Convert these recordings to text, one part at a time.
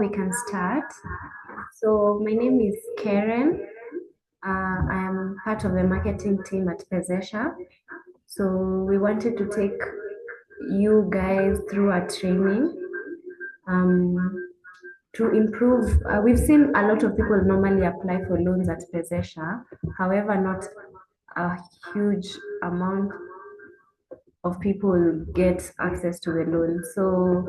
we can start. So my name is Karen. I am part of the marketing team at Pezesha. So we wanted to take you guys through a training to improve. We've seen a lot of people normally apply for loans at Pezesha, however, not a huge amount of people get access to the loan. So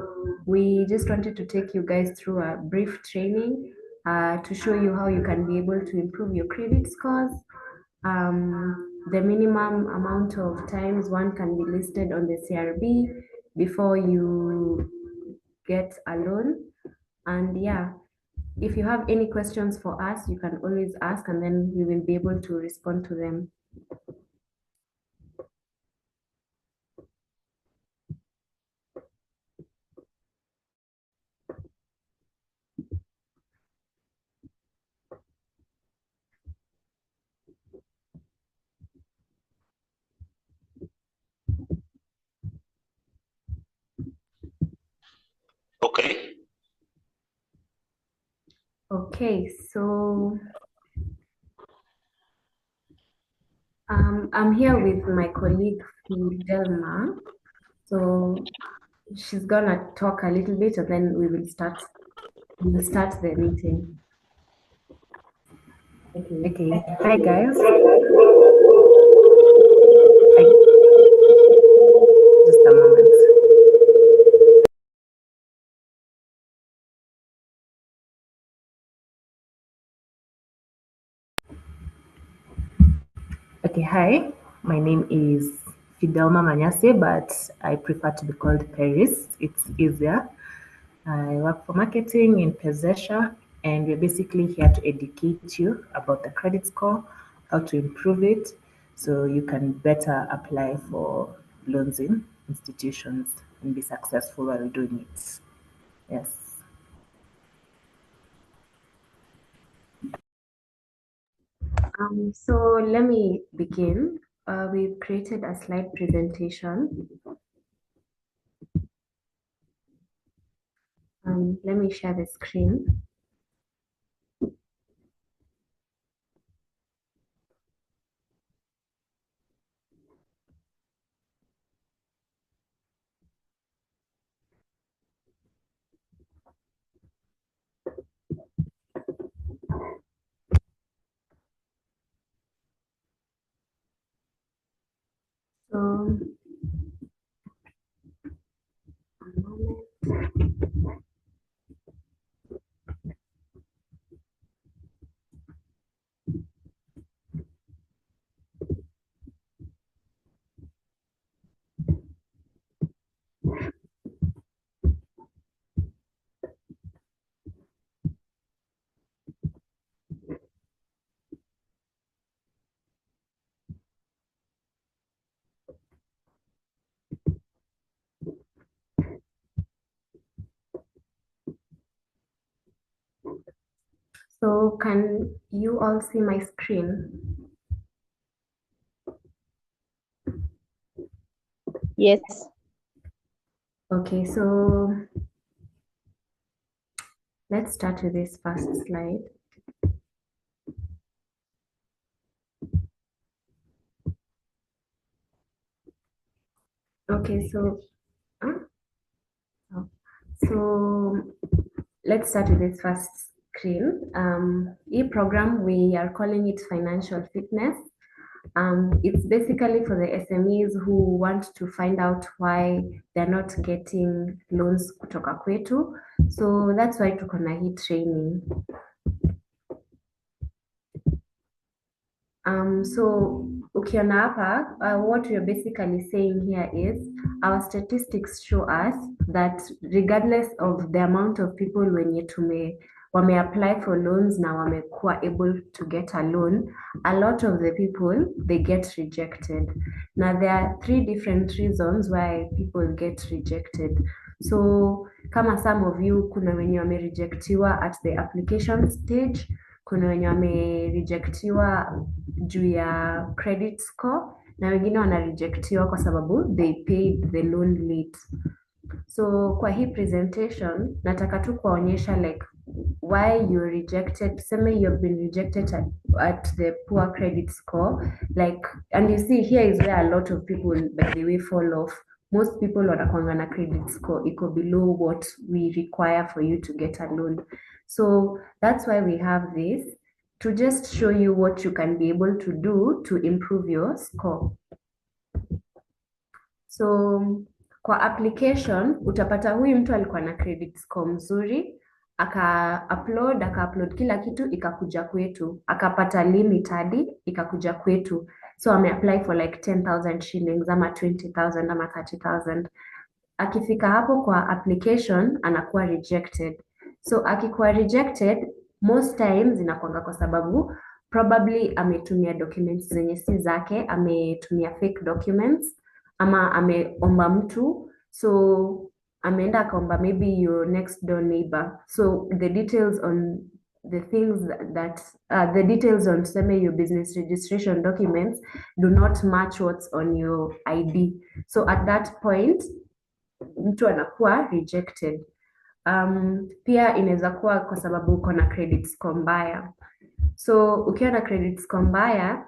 we just wanted to take you guys through a brief training to show you how you can be able to improve your credit scores. The minimum amount of times one can be listed on the CRB before you get a loan. And yeah, if you have any questions for us, you can always ask and then we will be able to respond to them. Okay. Okay, so I'm here with my colleague Fidelma. So she's gonna talk a little bit and then we'll start the meeting. Okay. Hi guys. Just a moment. Okay, hi. My name is Fidelma Manyase, but I prefer to be called Paris. It's easier. I work for marketing in Pezesha, and we're basically here to educate you about the credit score, how to improve it, so you can better apply for loans in institutions and be successful while doing it. Yes. So let me begin. We've created a slide presentation. Let me share the screen. So, a moment. So can you all see my screen? Yes. Okay, so let's start with this first slide. Okay, so let's start with this first screen. E-program, we are calling it financial fitness. It's basically for the SMEs who want to find out why they're not getting loans kutoka kwetu. So that's why tuko na hii training. So ukiona hapa, what we're basically saying here is our statistics show us that regardless of the amount of people wenye wame apply for loans na wamekuwa able to get a loan, a lot of the people they get rejected. Now there are three different reasons why people get rejected. So kama some of you, kuna wenye wame rejectiwa at the application stage, kuna wenye wamerejectiwa juu ya credit score na wengine wanarejectiwa kwa sababu they paid the loan late. So kwa hii presentation nataka tu kuwaonyesha like why you rejected, tuseme you've been rejected at the poor credit score, like, and you see here is where a lot of people by the way fall off. Most people wanakwanga na credit score iko below what we require for you to get a loan. So that's why we have this, to just show you what you can be able to do to improve your score. So kwa application utapata huyu mtu alikuwa na credit score mzuri, aka upload kila kitu, ikakuja kwetu, akapata limit hadi ikakuja kwetu. So ameapply for like 10,000 shillings ama 20,000 ama 30,000. Akifika hapo kwa application anakuwa rejected. So akikuwa rejected, most times inakuanga kwa sababu probably ametumia documents zenye si zake, ametumia fake documents ama ameomba mtu, so ameenda akaomba maybe your next door neighbor, so the details on the things the details on tuseme your business registration documents do not match what's on your ID. So at that point mtu anakuwa rejected. Pia inaweza kuwa kwa sababu uko na credit score mbaya. So ukiwa na credit score mbaya,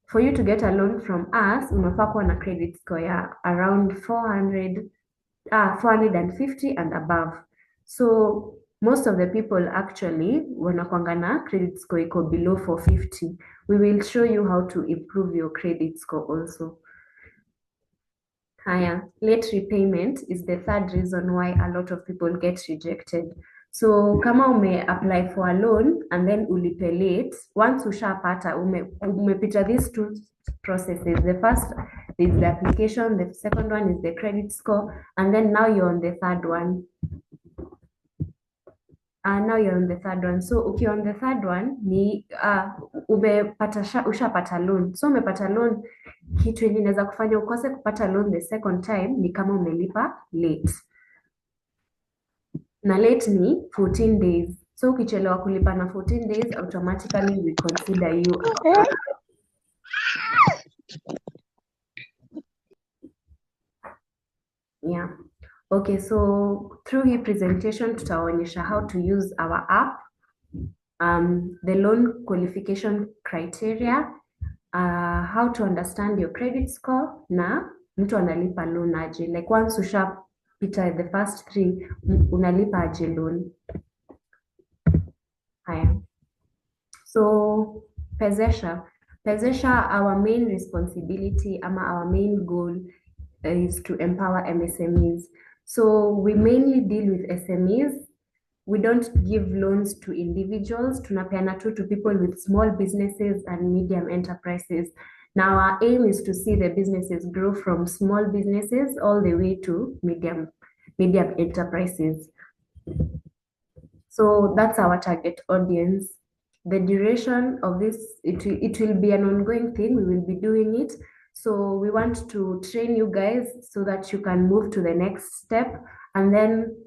for you to get a loan from us unafaa kuwa na credit score ya around 450 and above. So most of the people actually wanakwanga na credit score iko below 450. We will show you how to improve your credit score also. Haya, late repayment is the third reason why a lot of people get rejected. So kama apply for a loan and then ulipe late, once ushapata umepita these two processes. The first is the application, the second one is the credit score, and then now you're on the third one. Now you're on the third one. So ukiwa on the third one ni ushapata loan. So umepata loan, kitu yenye inaweza kufanya ukose kupata loan the second time ni kama umelipa late. Na late ni 14 days. So ukichelewa kulipa na 14 days, automatically we consider you yeah. Okay, so through hii presentation tutaonyesha how to use our app, the loan qualification criteria, how to understand your credit score na mtu analipa loan aje. Like once ushapita the first three, unalipa aje loan. Haya. So Pezesha, our main responsibility ama our main goal is to empower MSMEs. So we mainly deal with SMEs. We don't give loans to individuals. Tunapeana tu to people with small businesses and medium enterprises. Now our aim is to see the businesses grow from small businesses all the way to medium enterprises. So that's our target audience. The duration of this, it will be an ongoing thing. We will be doing it. So we want to train you guys so that you can move to the next step. And then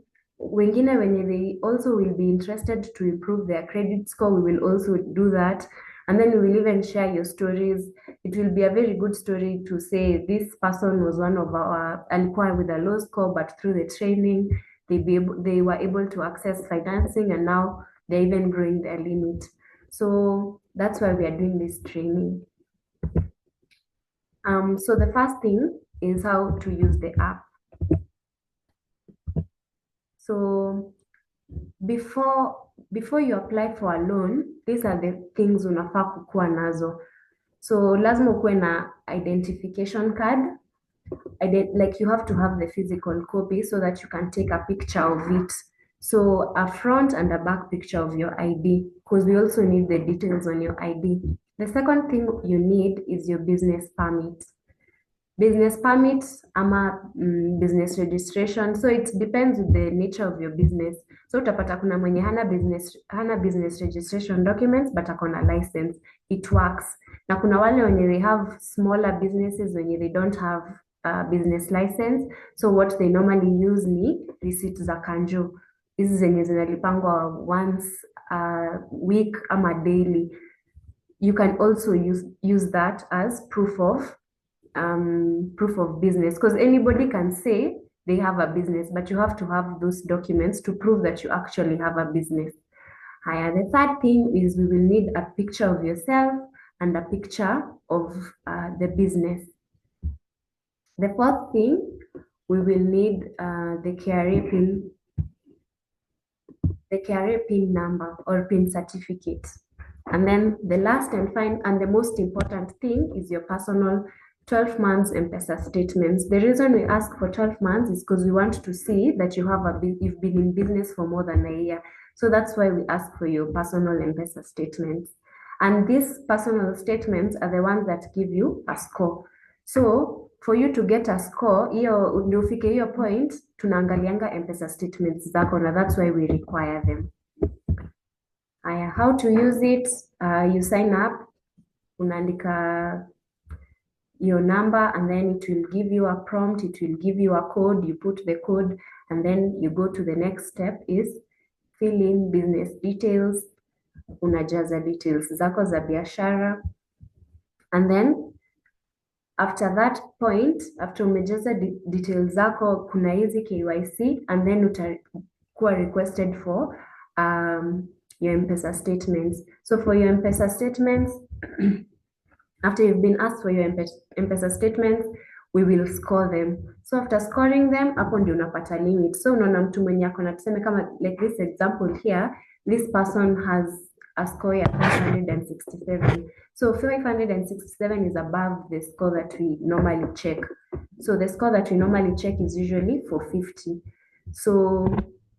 wengine when they also will be interested to improve their credit score, we will also do that. And then we will even share your stories. It will be a very good story to say this person was one of our, alikuwa with a low score, but through the training, they were able to access financing and now they're even growing their limit. So that's why we are doing this training. So the first thing is how to use the app. So before you apply for a loan, these are the things unafaa kukuwa nazo. So lazima ukuwe na identification card. Like you have to have the physical copy so that you can take a picture of it. So a front and a back picture of your ID, because we also need the details on your ID. The second thing you need is your business permit. Business permit ama business registration. So it depends with the nature of your business. So utapata kuna mwenye hana business registration documents but akona license. It works. Na kuna wale wenye they have smaller businesses wenye they don't have business license. So what they normally use ni receipts za kanjo. Hizi zenye zinalipangwa once a week ama daily. You can also use that as proof of proof of business, because anybody can say they have a business, but you have to have those documents to prove that you actually have a business. Haya, the third thing is we will need a picture of yourself and a picture of the business. The fourth thing, we will need the KRA PIN number or PIN certificate. And then the last and the most important thing is your personal 12 months M-Pesa statements. The reason we ask for 12 months is because we want to see that you've been in business for more than a year. So that's why we ask for your personal M-Pesa statements. And these personal statements are the ones that give you a score. So for you to get a score, hiyo ndio ufike hiyo point, tunaangalianga M-Pesa statements zako, na that's why we require them. How to use it, you sign up, unaandika your number, and then it will give you a prompt, it will give you a code, you put the code, and then you go to the next step is fill in business details, unajaza details zako za biashara, and then after that point, after umejaza details zako, kuna hizi KYC, and then utakuwa requested for your M-Pesa statements. So for your M-Pesa statements, after you've been asked for your M-Pesa statements, we will score them. So after scoring them, hapo ndio unapata limit. So unaona mtu mwenye ako na tuseme kama like this example here, this person has a score ya 567. So 567 is above the score that we normally check. So the score that we normally check is usually 450. So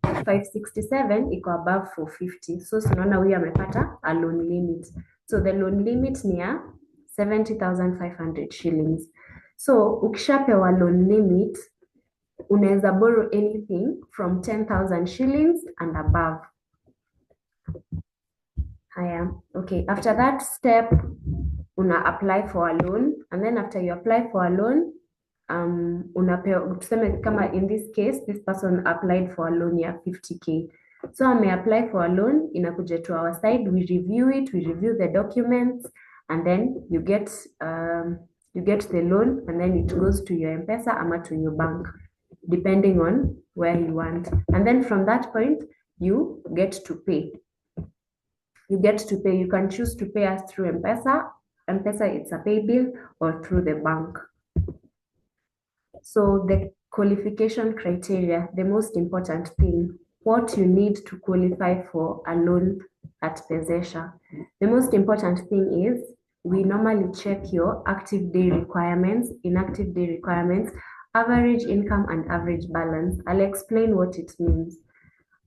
567 iko above 450. So tunaona huyu amepata a loan limit. So the loan limit ni ya 70,500 shillings. So ukishapewa loan limit, unaweza borrow anything from 10,000 shillings and above. Haya, okay. After that step, una apply for a loan, and then after you apply for a loan, unapewa, tuseme kama in this case, this person applied for a loan ya 50K. So I may apply for a loan, inakuja to our side, we review it, we review the documents, and then you get the loan, and then it goes to your M-Pesa ama to your bank, depending on where you want. And then from that point, you get to pay. You can choose to pay us through M-Pesa. M-Pesa, it's a pay bill, or through the bank. So the qualification criteria, the most important thing, what you need to qualify for a loan at Pezesha. The most important thing is we normally check your active day requirements, inactive day requirements, average income and average balance. I'll explain what it means.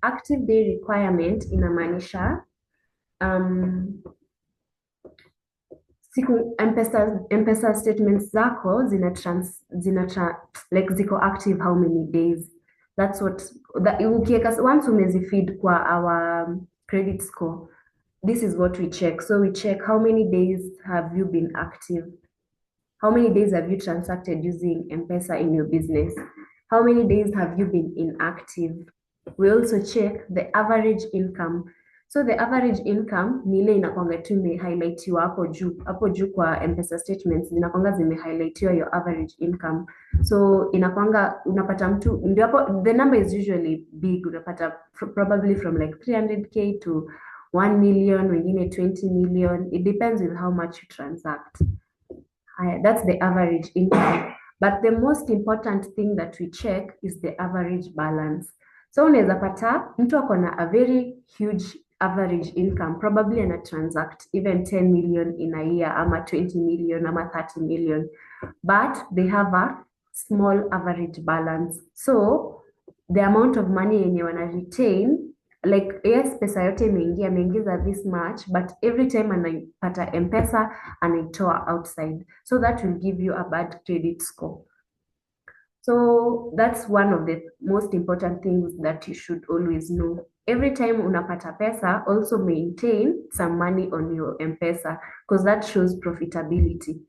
Active day requirement inamaanisha siku M-Pesa statements zako like ziko active how many days. That's what once umezifeed kwa our credit score, this is what we check. So we check how many days have you been active, how many days have you transacted using M-Pesa in your business, how many days have you been inactive. We also check the average income. So the average income ni ile inakwanga tu imehighlightiwa hapo juu kwa M-Pesa statements, zinakwanga zimehighlightiwa your average income. So inakwanga unapata mtu ndio hapo, the number is usually big, unapata probably from like 300K to 1 million, wengine 20 million. It depends with how much you transact. That's the average income. But the most important thing that we check is the average balance. So unaweza pata mtu ako na a very huge average income, probably ana transact even 10 million in a year, ama 20 million, ama 30 million, but they have a small average balance. So the amount of money yenye wana retain, like yes, pesa yote ameingiza this much, but every time anapata M-Pesa anaitoa outside, so that will give you a bad credit score. So that's one of the most important things that you should always know. Every time unapata pesa, also maintain some money on your M-Pesa, because that shows profitability.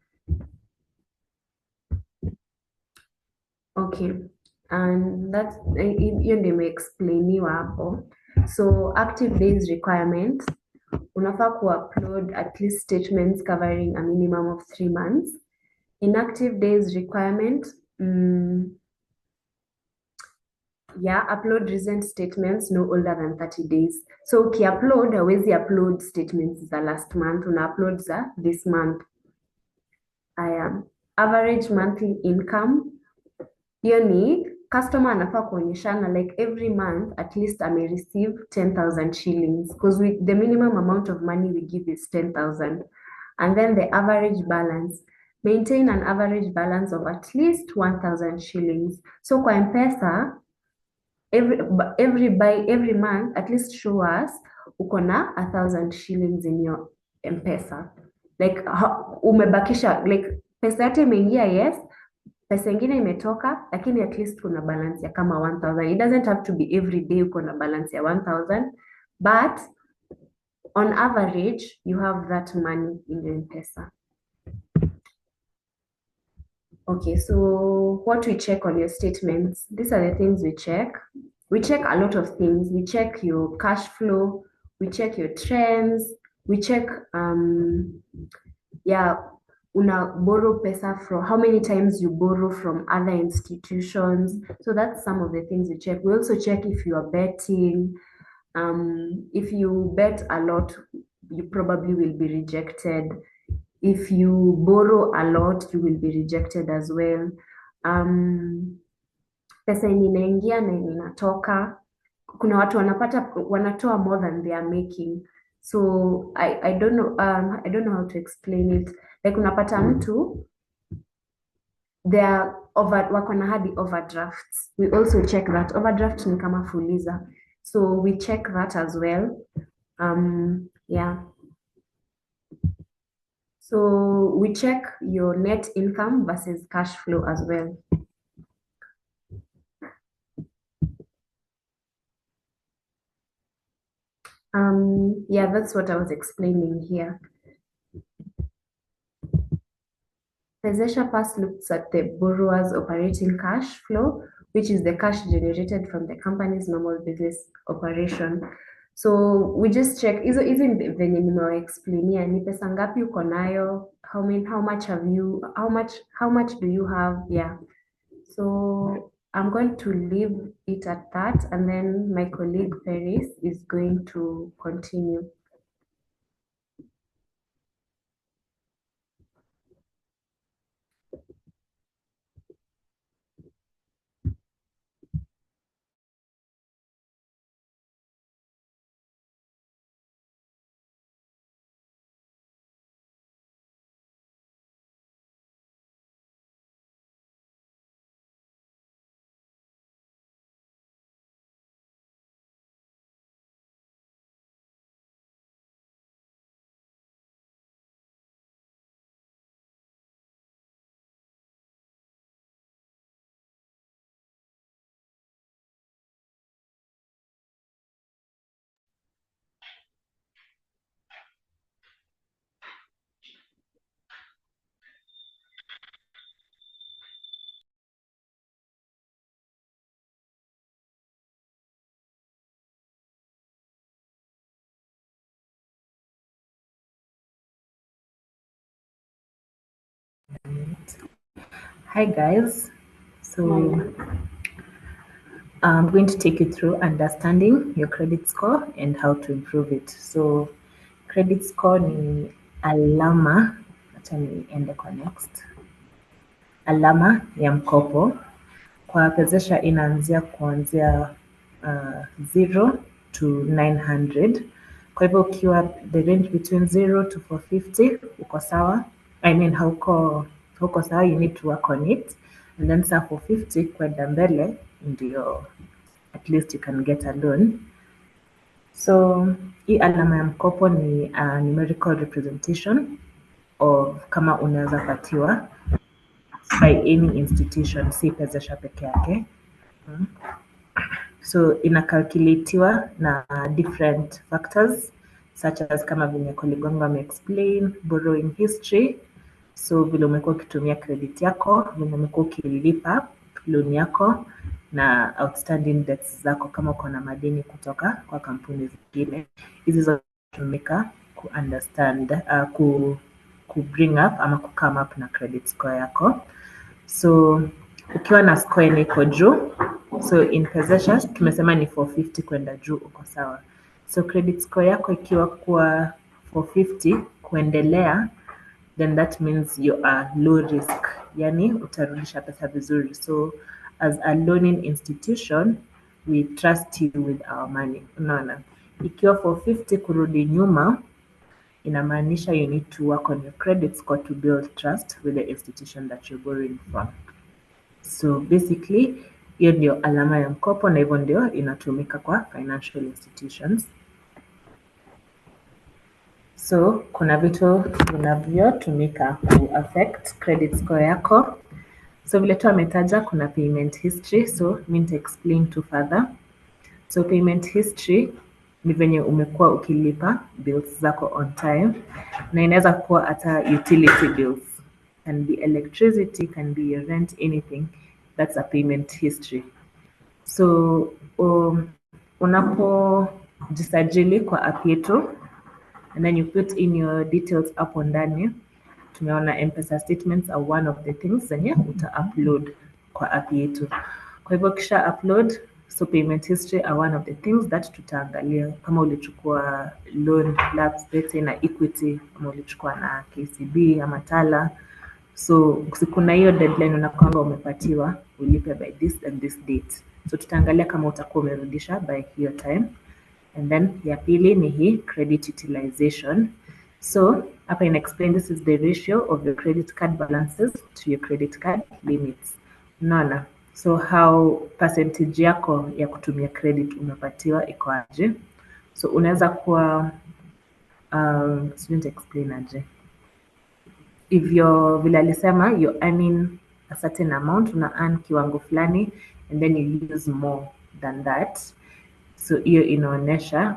Okay, and that's hiyo ndio imeexplainiwa hapo. So active days requirement, unafaa kuupload at least statements covering a minimum of 3 months. Inactive days requirement. Yeah, upload recent statements no older than 30 days. So ukiupload, hawezi upload statements za last month, una upload za this month. Aya, average monthly income. Hiyo ni customer anafaa kuonyeshana like every month at least receive 10,000 shillings because the minimum amount of money we give is 10,000. And then the average balance. Maintain an average balance of at least 1,000 shillings. So kwa M-Pesa, every month at least show us uko na 1,000 shillings in your M-Pesa. Like umebakisha like pesa yote imeingia, yes, pesa ingine imetoka, lakini at least kuna balance ya kama 1,000. It doesn't have to be every day uko na balance ya 1,000, but on average you have that money in your M-Pesa. Okay, so what we check on your statements, these are the things we check. We check a lot of things. We check your cash flow, we check your trends, we check yeah, una borrow pesa from how many times you borrow from other institutions. So that's some of the things we check. We also check if you are betting. If you bet a lot, you probably will be rejected. If you borrow a lot, you will be rejected as well. Pesa yenye inaingia na yenye inatoka. Kuna watu wanatoa more than they are making. So I don't know I don't know how to explain it. Like unapata mtu wako na hadi overdrafts. We also check that. Overdraft ni kama fuliza. So we check that as well. Yeah. So we check your net income versus cash flow as well. Yeah, that's what I was explaining here. Pezesha first looks at the borrower's operating cash flow, which is the cash generated from the company's normal business operation. So we just check hizo venye nimewaexplainia ni pesa ngapi uko nayo, how much do you have? Yeah. So I'm going to leave it at that, and then my colleague Paris is going to continue. Hi guys, so I'm going to take you through understanding your credit score and how to improve it. So credit score ni alama, acha niende kwa next. Alama ya mkopo kwa Pezesha inaanzia kuanzia 0 to 900. Kwa hivyo ukiwa the range between 0 to 450 uko sawa. I mean hauko sawa, you need to work on it. And then sa 450 kwenda mbele ndio at least you can get a loan. So hii alama ya mkopo ni a numerical representation of kama unaweza patiwa by any institution, si Pezesha peke yake. So inacalculatiwa na different factors such as kama vile Koligongo ameexplain, borrowing history, so vile umekuwa ukitumia credit yako, vile umekuwa ukilipa loan yako na outstanding debts zako kama uko na madeni kutoka kwa kampuni zingine. Hizi zote zinatumika ku understand bring up ama come up na credit score yako. So ukiwa na score yenye iko juu, so in Pezesha tumesema ni 450 kwenda juu, uko sawa. So credit score yako ikiwa kwa 450 kuendelea, then that means you are low risk, yani utarudisha pesa vizuri. So as a loaning institution, we trust you with our money. Unaona, ikiwa 450 kurudi nyuma, inamaanisha you need to work on your credit score to build trust with the institution that you're borrowing from. So basically, hiyo ndio alama ya mkopo na hivyo ndio inatumika kwa financial institutions. So kuna vitu vinavyotumika ku affect credit score yako. So vile tu ametaja kuna payment history, so mi nita explain tu further. So payment history ni venye umekuwa ukilipa bills zako on time, na inaweza kuwa hata utility bills, can be electricity, can be your rent, anything. That's a payment history. So unapojisajili kwa app yetu and then you put in your details hapo ndani, tumeona M-Pesa statements are one of the things zenye uta-upload kwa app yetu. Kwa hivyo kisha upload, so payment history are one of the things that tutaangalia kama ulichukua loan labs, let's say na Equity, kama ulichukua na KCB ama Tala. So kuna hiyo deadline unakwanga umepatiwa ulipe by this and this date. So tutaangalia kama utakuwa umerudisha by hiyo time. And then ya pili ni hii credit utilization. So hapa ina explain this is the ratio of your credit card balances to your credit card limits. Unaona? So how percentage yako ya kutumia credit umepatiwa iko aje? So unaweza kuwa student explain aje. If you're vile alisema you're earning a certain amount, una earn kiwango fulani and then you use more than that. So hiyo inaonyesha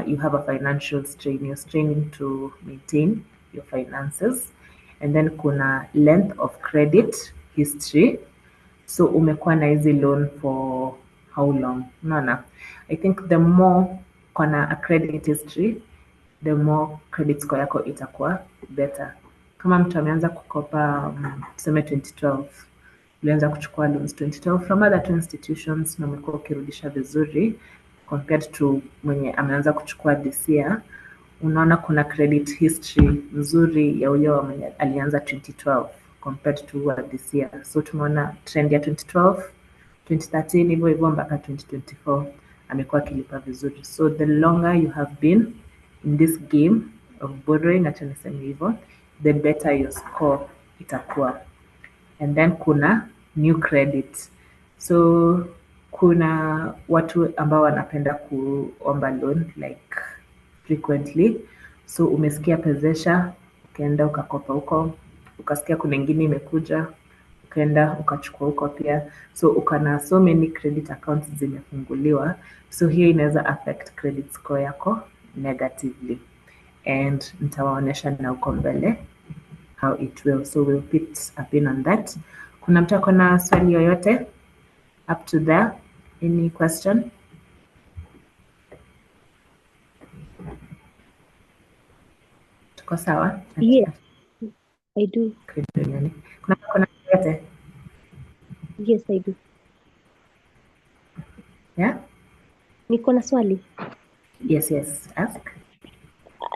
you have a financial strain, you're straining to maintain your finances. And then kuna length of credit history. So umekuwa na hizi loan for how long? Unaona, I think the more kuna a credit history, the more credit score yako itakuwa better. Kama mtu ameanza kukopa tuseme 2012, ulianza kuchukua loans 2012 from other two institutions na umekuwa ukirudisha vizuri compared to mwenye ameanza kuchukua this year, unaona kuna credit history nzuri ya huyo mwenye alianza 2012 compared to this year. So tumeona trend ya 2012, 2013 hivyo hivyo mpaka 2024 amekuwa akilipa vizuri. So the longer you have been in this game of borrowing, acha niseme hivyo, the better your score itakuwa. And then kuna new credit. So kuna watu ambao wanapenda kuomba loan like frequently. So umesikia Pezesha, ukaenda ukakopa huko, ukasikia kuna ingine imekuja, ukaenda ukachukua huko pia. So ukana so many credit accounts zimefunguliwa. So hiyo inaweza affect credit score yako negatively. And nitawaonyesha na huko mbele how it will. So we'll put a pin on that. Kuna mtu ako na swali yoyote up to there? Any question? Tuko sawa? Yeah, I do. Kuna yoyote? Yes, I do. Yeah? Niko na swali. Yes, ask.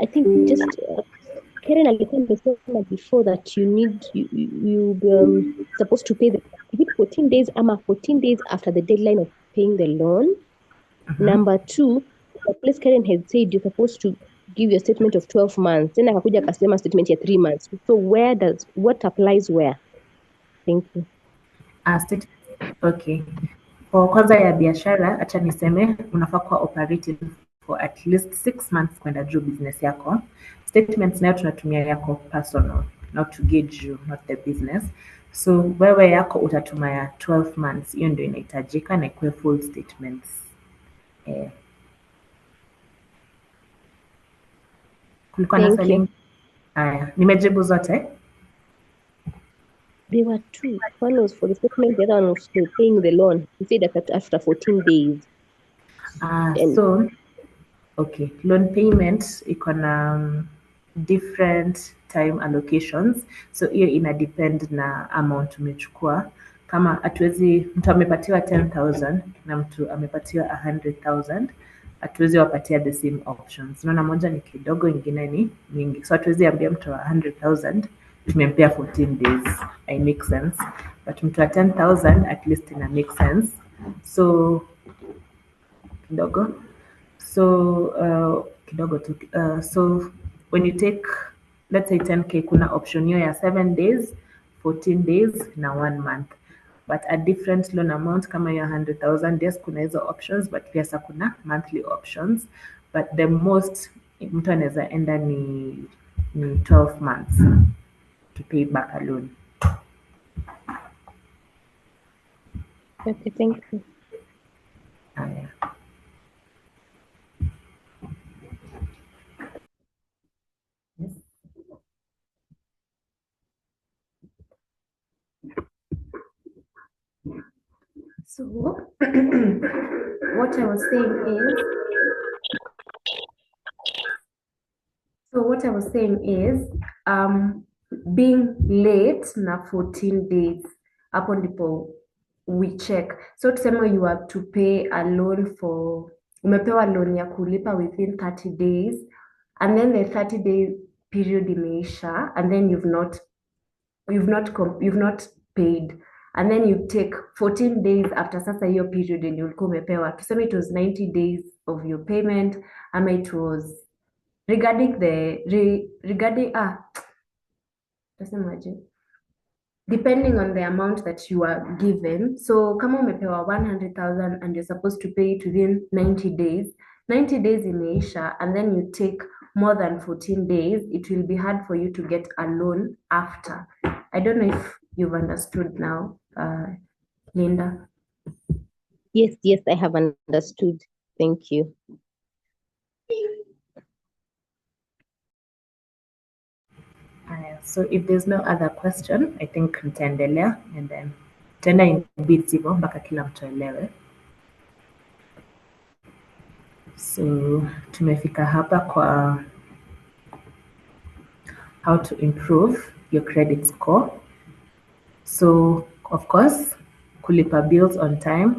I think just Karen alikuwa amesema before that you supposed to pay the, is it 14 days ama 14 days after the deadline of paying the loan. Number 2, the place Karen had said you're supposed to give your statement of 12 months. Then akakuja akasema statement ya 3 months. So what applies where? Thank you. Okay. Kwa kwanza ya biashara, acha niseme unafaa kuwa operating for at least 6 months kwenda juu business yako. Statements nayo tunatumia yako personal, not to gauge you, not the business. So wewe yako utatumia 12 months, hiyo ndio inahitajika na ikuwe full statements. Kulikuwa na swali? Haya, nimejibu zote? There were 2. One was for the statement, the other one was for paying the loan. You said that after 14 days. So, okay, loan payment iko na different time allocations, so hiyo ina depend na amount umechukua. Kama hatuwezi, mtu amepatiwa 10,000 na mtu amepatiwa 100,000, hatuwezi wapatia the same options. Unaona, moja ni kidogo, ingine ni mingi, so hatuwezi ambia mtu wa 100,000 tumempea 14 days, I make sense, but mtu wa 10,000 at least ina make sense. So kidogo, kidogo tu. So when you take, let's say 10k, kuna option hiyo ya 7 days, 14 days na 1 month, but a different loan amount. Kama ya 100,000, yes, kuna hizo options, but pia sa kuna monthly options, but the most mtu anaweza enda ni 12 months to pay back a loan. Okay, thank you. Yeah. So what I was saying is being late na 14 days, hapo ndipo we check. So tuseme you have to pay a loan for, umepewa loan ya kulipa within 30 days, and then the 30-day period imeisha, and then you've not paid, and then you take 14 days after sasa hiyo period yenye ulikuwa umepewa. Tuseme it was 90 days of your payment, ama it was tasemaje, depending on the amount that you are given. So kama umepewa 100,000 and you're supposed to pay it within 90 days, 90 days imeisha, and then you take more than 14 days, it will be hard for you to get a loan after. I don't know if you've understood now, Linda. Yes, I have understood. Thank you. So if there's no other question, I think nitaendelea, and then tena in bits hivyo mpaka kila mtu aelewe. So tumefika hapa kwa how to improve your credit score. So of course, kulipa bills on time.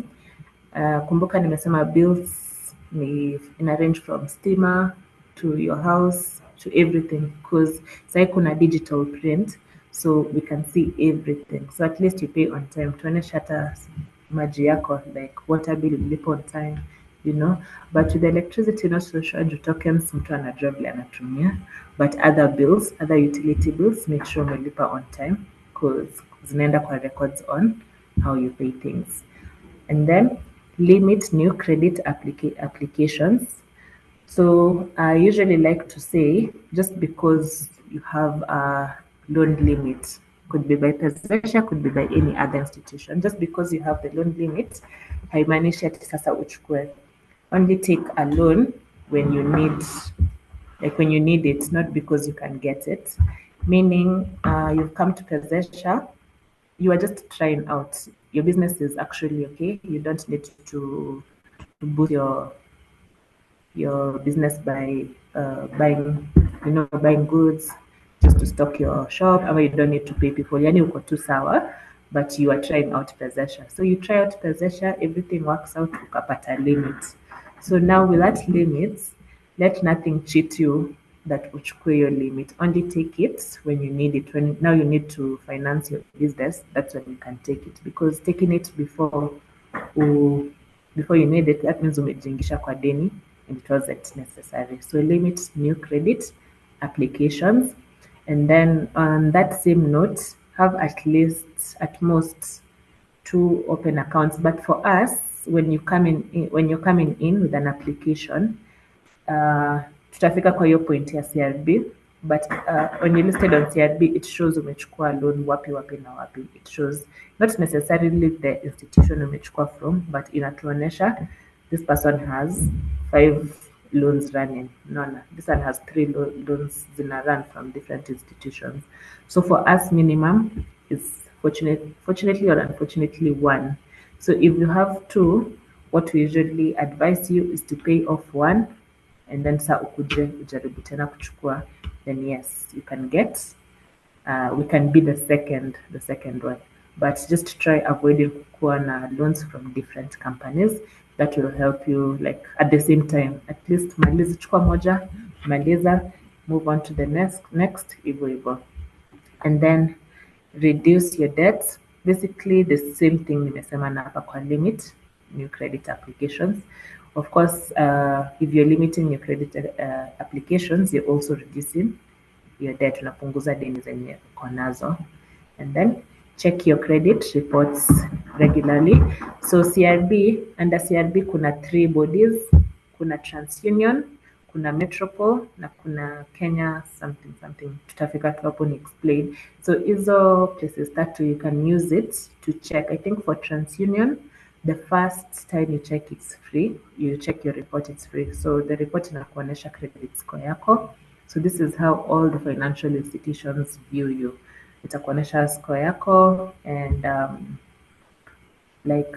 Kumbuka nimesema bills ni ina range from stima to your house to everything, because sai kuna digital print, so we can see everything. So at least you pay on time. Tuonesha hata maji yako, like water bill ulipa on time, you know. But with electricity not so sure, tokens mtu anajua vile anatumia, but other bills, other utility bills, make sure umelipa on time, because zinaenda kwa records on how you pay things. And then limit new credit applications. So I usually like to say, just because you have a loan limit, could be by Pezesha, could be by any other institution, just because you have the loan limit, haimaanishi ati sasa uchukue. Only take a loan when you need, like when you need it, not because you can get it. Meaning, you've come to Pezesha, you are just trying out. Your business is actually okay. You don't need to boost your business by buying goods just to stock your shop. Or you don't need to pay people. Yani uko tu sawa, but you are trying out Pezesha. So you try out Pezesha, everything works out, ukapata limit. So now with that limit, let nothing cheat you that uchukue your limit. Only take it when you need it. When now you need to finance your business, that's when you can take it. Because taking it before you need it, that means umejingisha kwa deni, and it wasn't necessary. So limit new credit applications. And then on that same note, have at most 2 open accounts. But for us, when you're coming in with an application, tutafika kwa hiyo point ya CRB, but when you listed on CRB, it shows umechukua loan wapi na wapi. It shows not necessarily the institution umechukua from, but inatuonesha this person has 5 loans running. No, this one has 3 loans zina run from different institutions. So for us, minimum is fortunately or unfortunately 1. So if you have 2, what we usually advise you is to pay off 1 and then saa ukuje ujaribu tena kuchukua, then yes, you can get, we can be the second one. But just try avoiding kuwa na loans from different companies. That will help you, like at the same time, at least maliza, chukua moja, maliza, move on to the next, hivyo hivyo. And then reduce your debts. Basically the same thing nimesema na hapa kwa limit new credit applications. Of course, if you're limiting your credit applications, you're also reducing your debt, unapunguza deni zenye uko nazo. And then check your credit reports regularly. So CRB, under CRB kuna 3 bodies, kuna TransUnion, kuna Metropole na kuna Kenya something. Tutafika tu hapo ni explain. So hizo places tatu you can use it to check. I think for TransUnion, the first time you check it's free. You check your report, it's free. So the report inakuonyesha credit score yako. So this is how all the financial institutions view you. Itakuonyesha score yako and like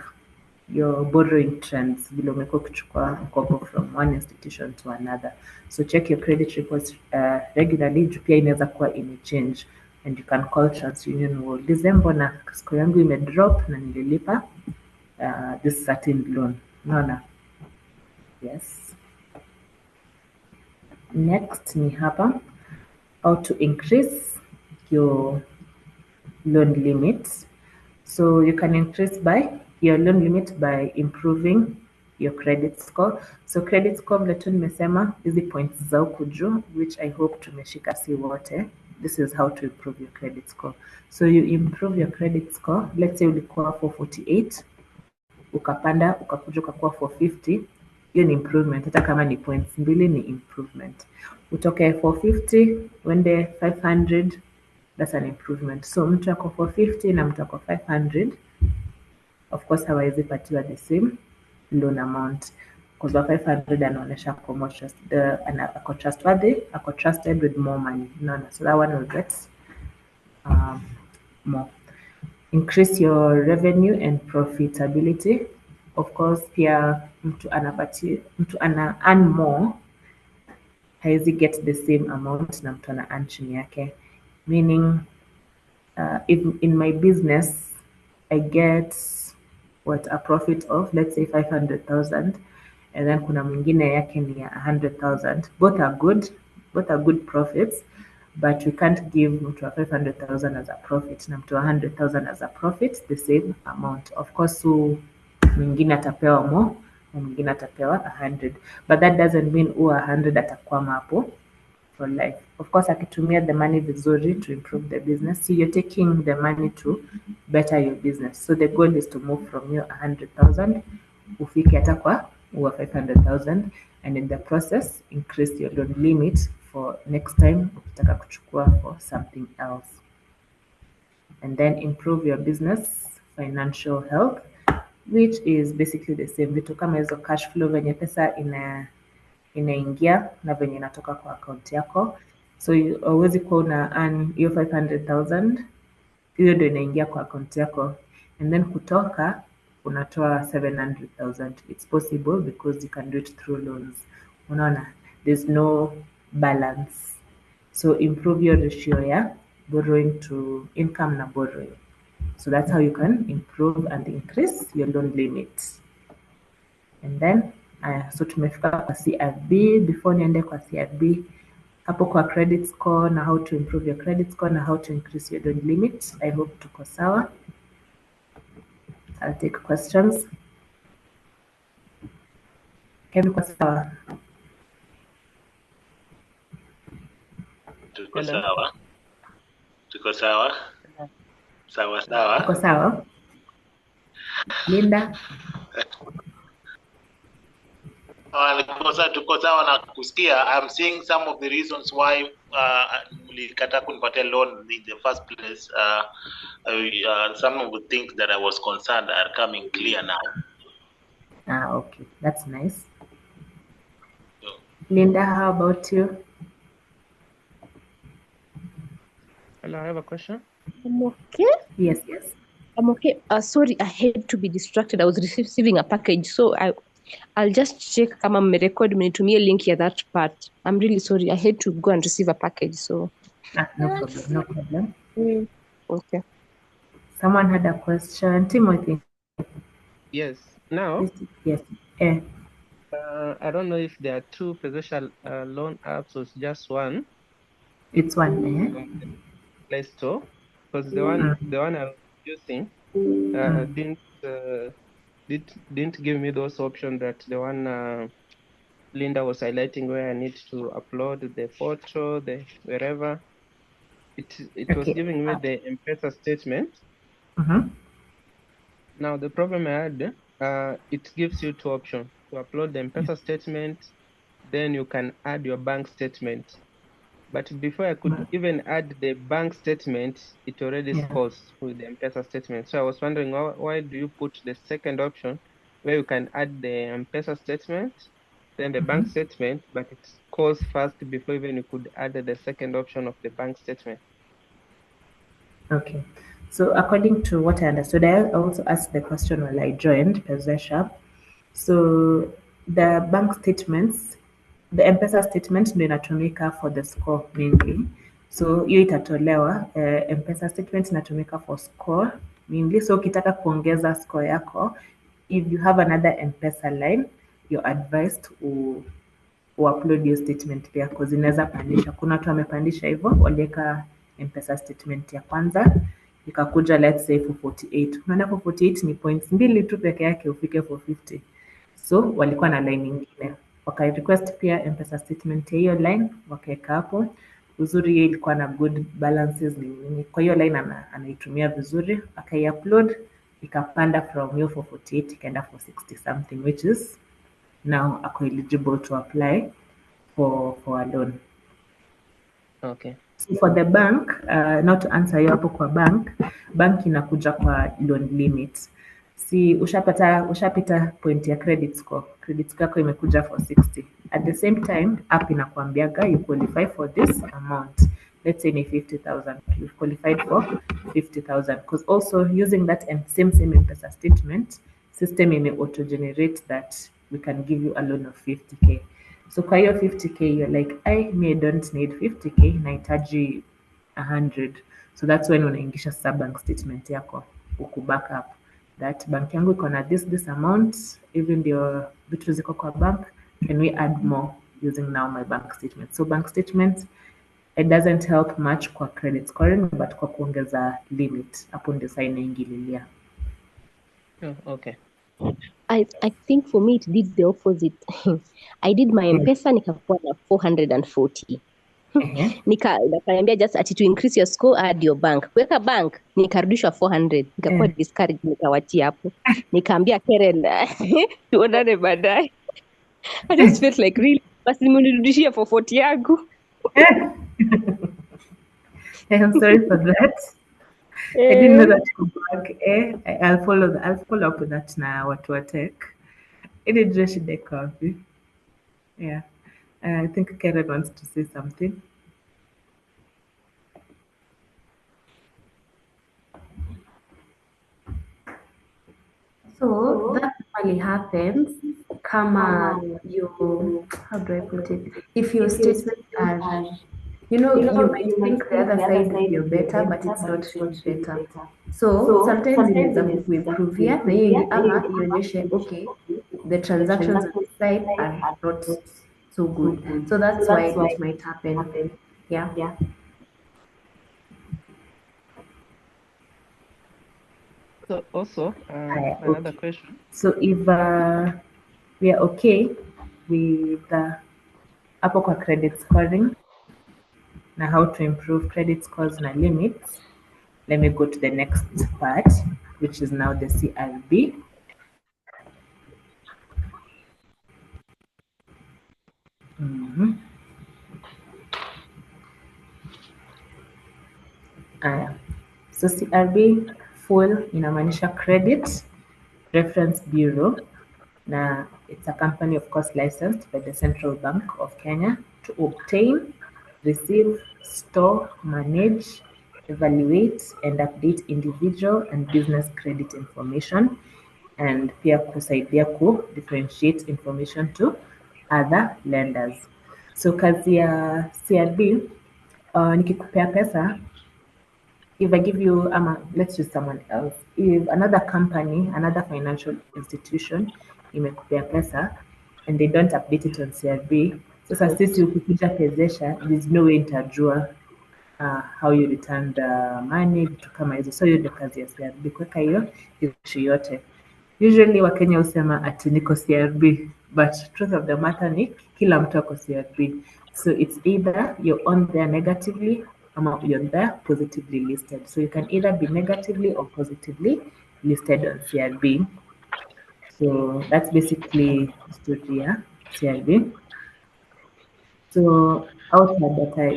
your borrowing trends, vile umekuwa ukichukua mkopo from one institution to another. So check your credit reports regularly, juu pia inaweza kuwa imechange, and you can call TransUnion uulize mbona score yangu imedrop na nililipa this certain loan. Unaona? Yes. Next ni hapa, how to increase your loan limit. So you can increase your loan limit by improving your credit score. So credit score vile tu nimesema, hizi points za huku juu, which I hope tumeshika si wote. This is how to improve your credit score. So you improve your credit score. Let's say ulikuwa 448, ukapanda ukakuja ukakuwa 450. Hiyo ni improvement, hata kama ni points mbili ni improvement. Utoke 450 uende 500, that's an improvement. So mtu ako 450 na mtu ako 500, of course hawawezi patiwa the same loan amount, because 500 anaonyesha ako trustworthy, ako trusted with more money. No, so that one will get more. Increase your revenue and profitability. Of course, pia mtu ana earn more, haizi get the same amount na mtu ana earn chini yake. Meaning, if in my business, I get a profit of, let's say 500,000, and then kuna mwingine yake ni 100,000. Both are good profits, but we can't give mtu 500,000 as a profit na mtu 100,000 as a profit the same amount. Of course, mwingine atapewa more na mwingine atapewa 100, but that doesn't mean 100 atakwama hapo for life. Of course, akitumia the money vizuri to improve the business. So you're taking the money to better your business. So the goal is to move from your 100,000 ufike hata kwa 500,000, and in the process increase your loan limit for next time ukitaka kuchukua for something else. And then improve your business financial health, which is basically the same. Vitu kama hizo cash flow, venye pesa inaingia na venye inatoka kwa account yako. So huwezi kuwa una earn hiyo 500,000, hiyo ndio inaingia kwa account yako, and then kutoka unatoa 700,000. It's possible because you can do it through loans. Unaona, there's no balance. So improve your ratio ya borrowing to income na borrowing. So that's how you can improve and increase your loan limit. And then so tumefika kwa CRB. Before niende kwa CRB, hapo kwa credit score na how to improve your credit score na how to increase your loan limit, I hope tuko sawa. I'll take questions. Kemi, kwa sawa? Tuko sawa. Sawa. Tuko sawa. Linda? Tuko sawa na kusikia. I'm seeing some of the reasons why nilikata kunipatia loan in the first place. Some of the things that I was concerned are coming clear now. Okay. That's nice. So, Linda, how about you? Hello, I have a question. I'm okay. Yes. I'm okay. Sorry, I had to be distracted. I was receiving a package, so I'll just check kama mmerecord mnitumie link ya that part. I'm really sorry. I had to go and receive a package, so. No problem, no problem. Okay. Someone had a question. Timothy. Yes. Now, Yes. I don't know if there are two Pezesha loan apps or it's just one It's one. from the Play Store, because the one I'm using didn't give me those options that the one Linda was highlighting, where I need to upload the photo, the wherever. It was Okay. giving me the M-Pesa statement. Now the problem I had, it gives you two options: to upload the M-Pesa statement, then you can add your bank statement. But before I could even add the bank statement, it already Yeah. scores with the M-Pesa statement. So I was wondering, why do you put the second option where you can add the M-Pesa statement, then the bank statement, but it scores first before even you could add the second option of the bank statement? Okay. So according to what I understood, I also asked the question while I joined Pezesha. So the bank statements, the M-Pesa statement ndio inatumika for the score mainly. So hiyo itatolewa, M-Pesa statement inatumika for score mainly. So ukitaka kuongeza score yako, if you have another M-Pesa line, you're advised uupload hiyo statement pia cause inaweza pandisha. Kuna watu wamepandisha hivyo, waliweka M-Pesa statement ya kwanza ikakuja let's say for 48. Unaona for 48 ni points mbili tu peke yake ufike for 50. So walikuwa na line nyingine, waka request pia M-Pesa statement ya hiyo line wakaweka hapo. Uzuri hiyo ilikuwa na good balances ni nini, kwa hiyo line anaitumia vizuri, akai-upload ikapanda from hiyo for 48 ikaenda for 60 something, which is now ako eligible to apply for a loan. Okay. So for the bank, now to answer hiyo hapo kwa bank inakuja kwa loan limit. Si ushapita point ya credit score yako imekuja for 60. At the same time, app inakuambiaga you qualify for this amount. Let's say ni 50,000. You've qualified for 50,000 because also using that same M-Pesa statement, system ime auto generate that we can give you a loan of 50k. So kwa hiyo 50k you're like, I don't need 50k, nahitaji 100. So that's when unaingisha sasa bank statement yako back up that bank yangu iko na this amount, even ndio vitu ziko kwa bank, can we add more using now my bank statement. So bank statement, it doesn't help much kwa credit scoring, but kwa kuongeza limit hapo ndio sasa inaingililia. Okay. I think for me it did the opposite. I did my M-Pesa nikakuwa na 440. Nikaniambia just ati to increase your score add your bank. Kuweka bank nikarudishwa 400. Nikakuwa discouraged nikawachia hapo. Nikaambia Karen tuonane baadaye. I just felt like really basi nimerudishia for 40 yangu. I'm sorry for that. I didn't know that could work. I'll follow up with that na watu wa tech. Ili jua shida iko wapi. Yeah. I think Karen wants to say something. So that normally happens kama you, how do I put it? If your statements are, you might think the other side you're better, but it's not really better. So sometimes inaweza kukuimprovia na hiyo ama ionyeshe okay, the transactions on this side are not so good. So that's why it might happen. Yeah. So also another question. So if we are okay with hapo kwa credit scoring na how to improve credit scores na limits, let me go to the next part, which is now the CRB. So CRB full inamaanisha Credit Reference Bureau, na it's a company of course licensed by the Central Bank of Kenya to obtain, receive, store, manage, evaluate and update individual and business credit information, and pia kusaidia ku differentiate information to other lenders. So kazi ya CRB, nikikupea pesa, if I give you, let's use someone else. If another company, another financial institution imekupea pesa and they don't update it on CRB, sasa sisi ukikuja Pezesha, there's no way nitajua how you return the money, vitu kama hizo. So hiyo ndio kazi ya CRB, kuweka hiyo issue yote. Usually Wakenya husema ati niko CRB, but truth of the matter ni kila mtu ako CRB. So it's either you're on there negatively or you're there positively listed. So you can either be negatively or positively listed on CRB. So that's basically the story ya CRB. So out na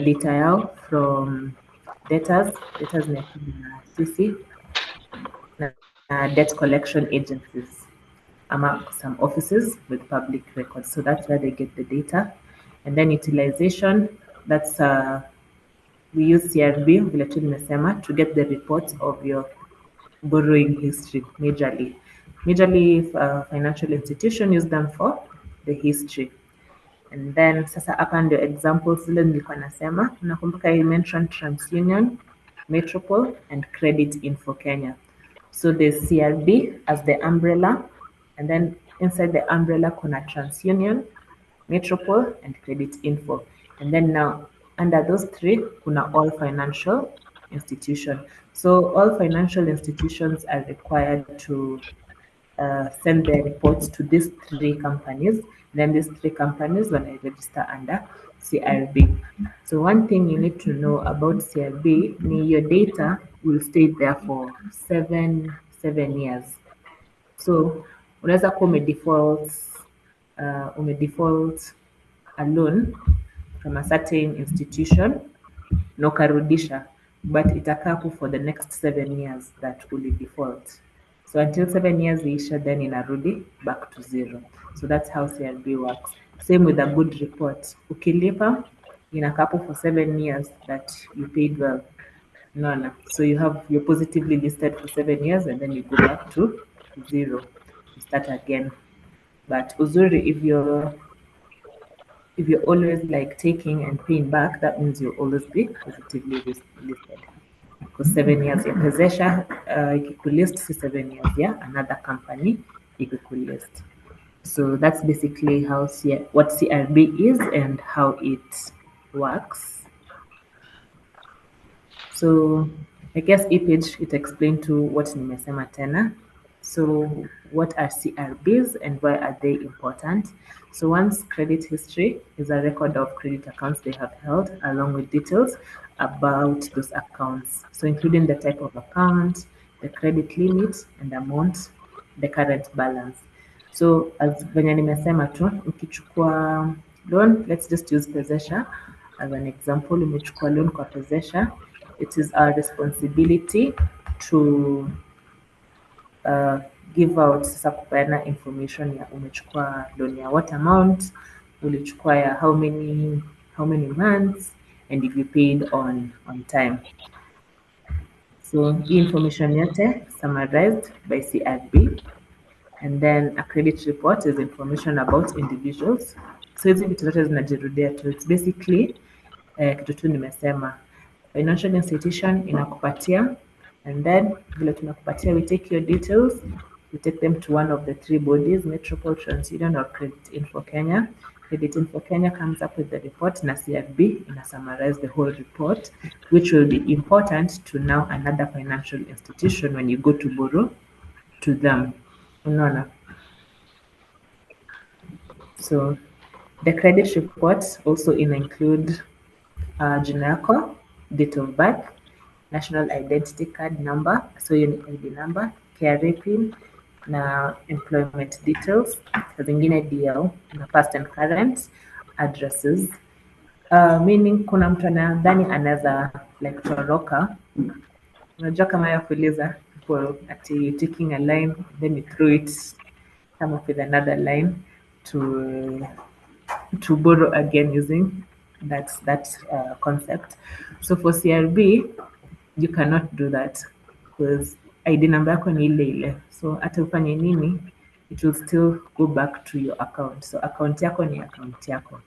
data yao from debtors ni akina CC na debt collection agencies ama some offices with public records. So that's where they get the data. And then utilization, that's we use CRB vile tu nimesema to get the reports of your borrowing history majorly. Majorly financial institution use them for the history. And then sasa hapa ndio examples zile nilikuwa nasema. Nakumbuka you mentioned TransUnion, Metropole and Credit Info Kenya. So there's CRB as the umbrella, and then inside the umbrella kuna TransUnion, Metropole and Credit Info. And then now under those three kuna all financial institution. So all financial institutions are required to send their reports to these three companies. Then these three companies when I register under CRB. So one thing you need to know about CRB, your data will stay there for seven years. So unaweza kuwa umedefault a loan from a certain institution na ukarudisha, but itakaa hapo for the next 7 years that uli default. So until 7 years iisha, then inarudi back to zero. So that's how CRB works. Same with a good report. Ukilipa, inakaa hapo for 7 years that you paid well. No. So you're positively listed for 7 years and then you go back to zero. You start again. But uzuri, if you're always like taking and paying back, that means you'll always be positively listed. Because 7 years ya Pezesha ikikulist si 7 years ya another company ikikulist. So that's basically what CRB is and how it works. So I guess hii page it explained to what nimesema tena. So what are CRBs and why are they important? So one's credit history is a record of credit accounts they have held along with details about those accounts. So including the type of account, the credit limit and amount, the current balance. So as venye nimesema tu, ukichukua loan, let's just use Pezesha as an example. Umechukua loan kwa Pezesha, it is our responsibility to give out sasa kupeana information ya umechukua loan ya what amount, ulichukua ya how many months and if you paid on time. So hii information yote summarized by CRB. And then a credit report is information about individuals. So hizi vitu zote zinajirudia tu. It's basically kitu tu nimesema. Financial institution inakupatia, and then vile tunakupatia, we take your details, we take them to one of the three bodies, Metropole, TransUnion or Credit Info Kenya. Credit Info Kenya comes up with the report na CRB ina summarize the whole report, which will be important to now another financial institution when you go to borrow to them. Unaona? So the credit report also include jina yako, date of birth, national identity card number, so unique ID number, KRA pin na employment details, saa zingine DL na past and current addresses. Meaning kuna mtu anadhani anaweza like toroka, unajua kama ya kuuliza people ati taking a line then you throw it come up with another line to borrow again using that concept. So for CRB, you cannot do that because ID number yako ni ile ile, so hata ufanye nini, it will still go back to your account. So account yako ni account yako.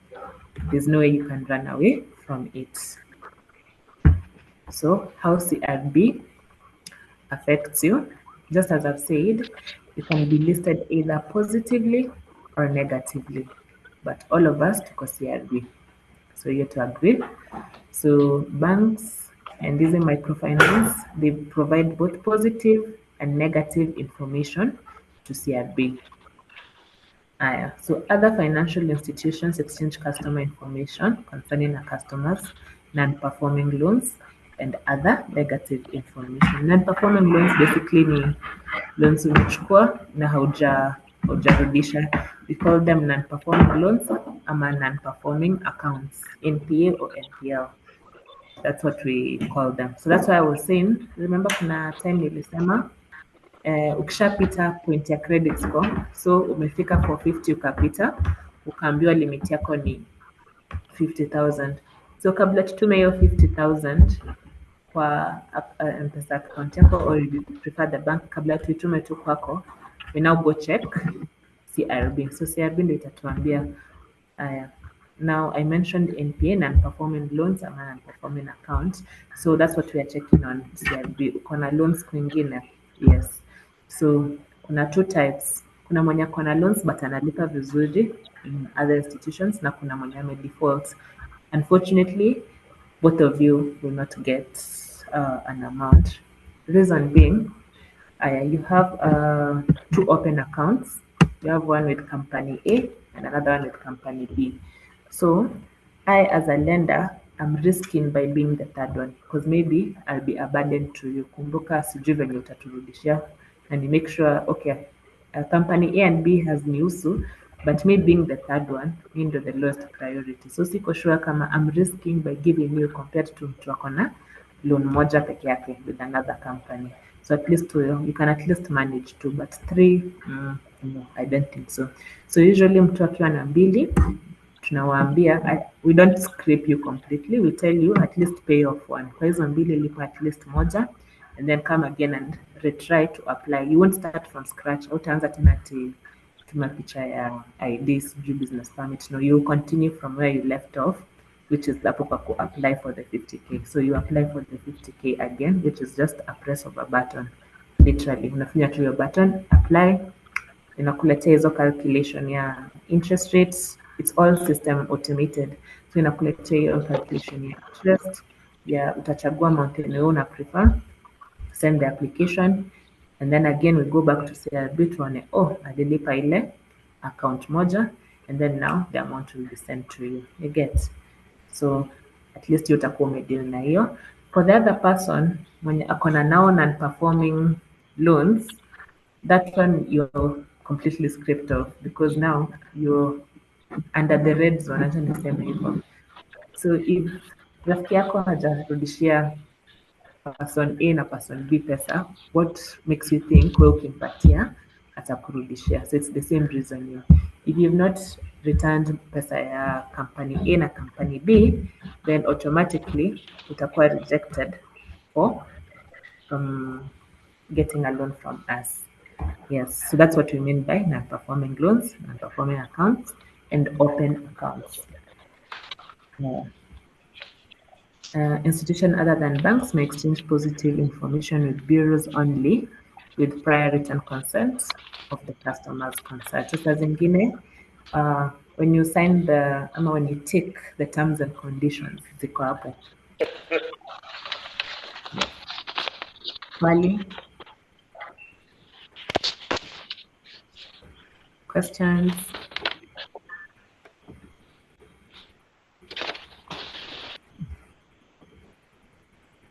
There's no way you can run away from it. So how CRB affects you, just as I've said, you can be listed either positively or negatively, but all of us tuko CRB. So you have to agree. So banks and these microfinance, they provide both positive and negative information to CRB. So other financial institutions exchange customer information concerning a customer's non-performing loans and other negative information. Non-performing loans basically ni loans umechukua na haujarudisha. We call them non-performing loans ama non-performing accounts, NPA or NPL. That's what we call them. So that's why I was saying, remember kuna time nilisema ukishapita point ya credit score, so umefika 450 ukapita, ukaambiwa limit yako ni 50,000. So kabla tutume hiyo 50,000 kwa M-Pesa account yako, or you prefer the bank, kabla tuitume tu kwako, we now go check CRB. So CRB ndio itatuambia now I mentioned NPA, non-performing loans ama non-performing account. So that's what we are checking on CRB. Uko na loans kwingine? Yes. So kuna two types. Kuna mwenye ako na loans but analipa vizuri in other institutions na kuna mwenye ame default. Unfortunately, both of you will not get an amount. Reason being, you have two open accounts. You have one with company A and another one with company B. So I, as a lender, I'm risking by being the third one because maybe I'll be a burden to you. Kumbuka sijui venye utaturudishia, and you make sure, okay, company A and B has niusu, but me being the third one, me ndo the lowest priority. So siko sure kama I'm risking by giving you compared to mtu ako na loan moja peke yake with another company. So at least you can at least manage two, but three, no, I don't think so. So usually mtu akiwa na mbili, tunawaambia we don't scrape you completely, we tell you at least pay off one. Kwa hizo mbili lipa at least moja, and then come again and retry to apply. You won't start from scratch. Utaanza tena ati tuma picha ya ID, sijui business permit. No, you will continue from where you left off, which is hapo pa ku apply for the 50k. So you apply for the 50k again, which is just a press of a button. Literally, unafinya tu your button, apply, inakuletea hizo calculation ya interest rates. It's all system automated. So inakuletea hiyo calculation ya interest, ya utachagua amount yenye una prefer, send the application, and then again we go back to CRB tuone, alilipa ile account moja, and then now the amount will be sent to you. You get? So at least utakuwa umedeal na hiyo. For the other person mwenye akona now non-performing loans, that one you're completely scraped off because now you're under the red zone, acha niseme hivyo. So if rafiki yako hajarudishia person A na person B pesa, what makes you think wewe ukimpatia atakurudishia? So it's the same reasoning. If you've not returned pesa ya company A na company B, then automatically utakuwa rejected for getting a loan from us. Yes, so that's what we mean by non-performing loans, non-performing accounts, and open accounts. Yeah. Institution other than banks may exchange positive information with bureaus only with prior written consent of the customers concerned. So saa zingine, when you sign when you take the terms and conditions, ziko hapo. Wali? Questions?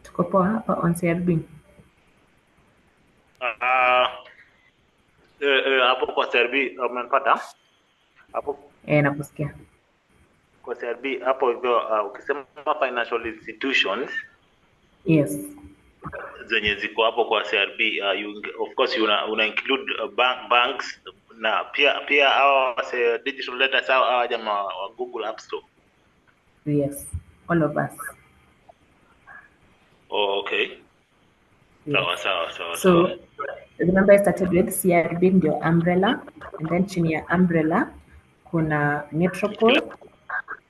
Tuko poa hapa on CRB? Hapo kwa CRB umenipata? Hapo Nakusikia. kwa CRB hapo hivyo, ukisema financial institutions, Yes. zenye ziko hapo kwa CRB, of course una include banks na pia hao digital letters hao jamaa wa Google App Store. Yes, all of us. Oh, okay. Yes. Sawa. So remember I started with CRB ndio umbrella, and then chini ya umbrella kuna Metropole,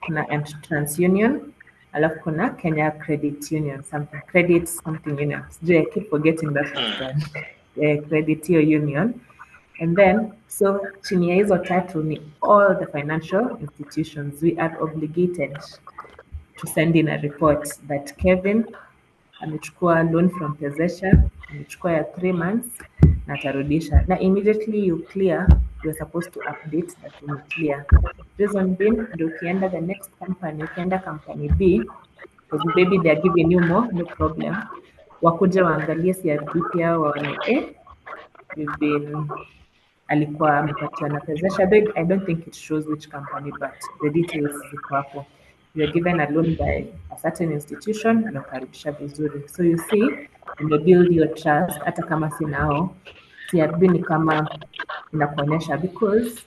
kuna TransUnion, alafu kuna Kenya Credit Union, something union. Sijui, I keep forgetting that last one. Credit hiyo union. And then so chini ya hizo tatu ni all the financial institutions. We are obligated to send in a report that Kevin amechukua loan from Pezesha, amechukua ya 3 months na atarudisha. Na immediately you clear, you're supposed to update that clear. Reason being, ndio ukienda the next company, ukienda company B, because maybe they are giving you more, no problem. Wakuje waangalie CRB pia waone, we've been alikuwa amepatiwa na Pezesha. I don't think it shows which company, but the details ziko hapo. You are given a loan by a certain institution na ukarudisha vizuri. So you see, build your trust hata kama si nao. CRB ni kama inakuonyesha because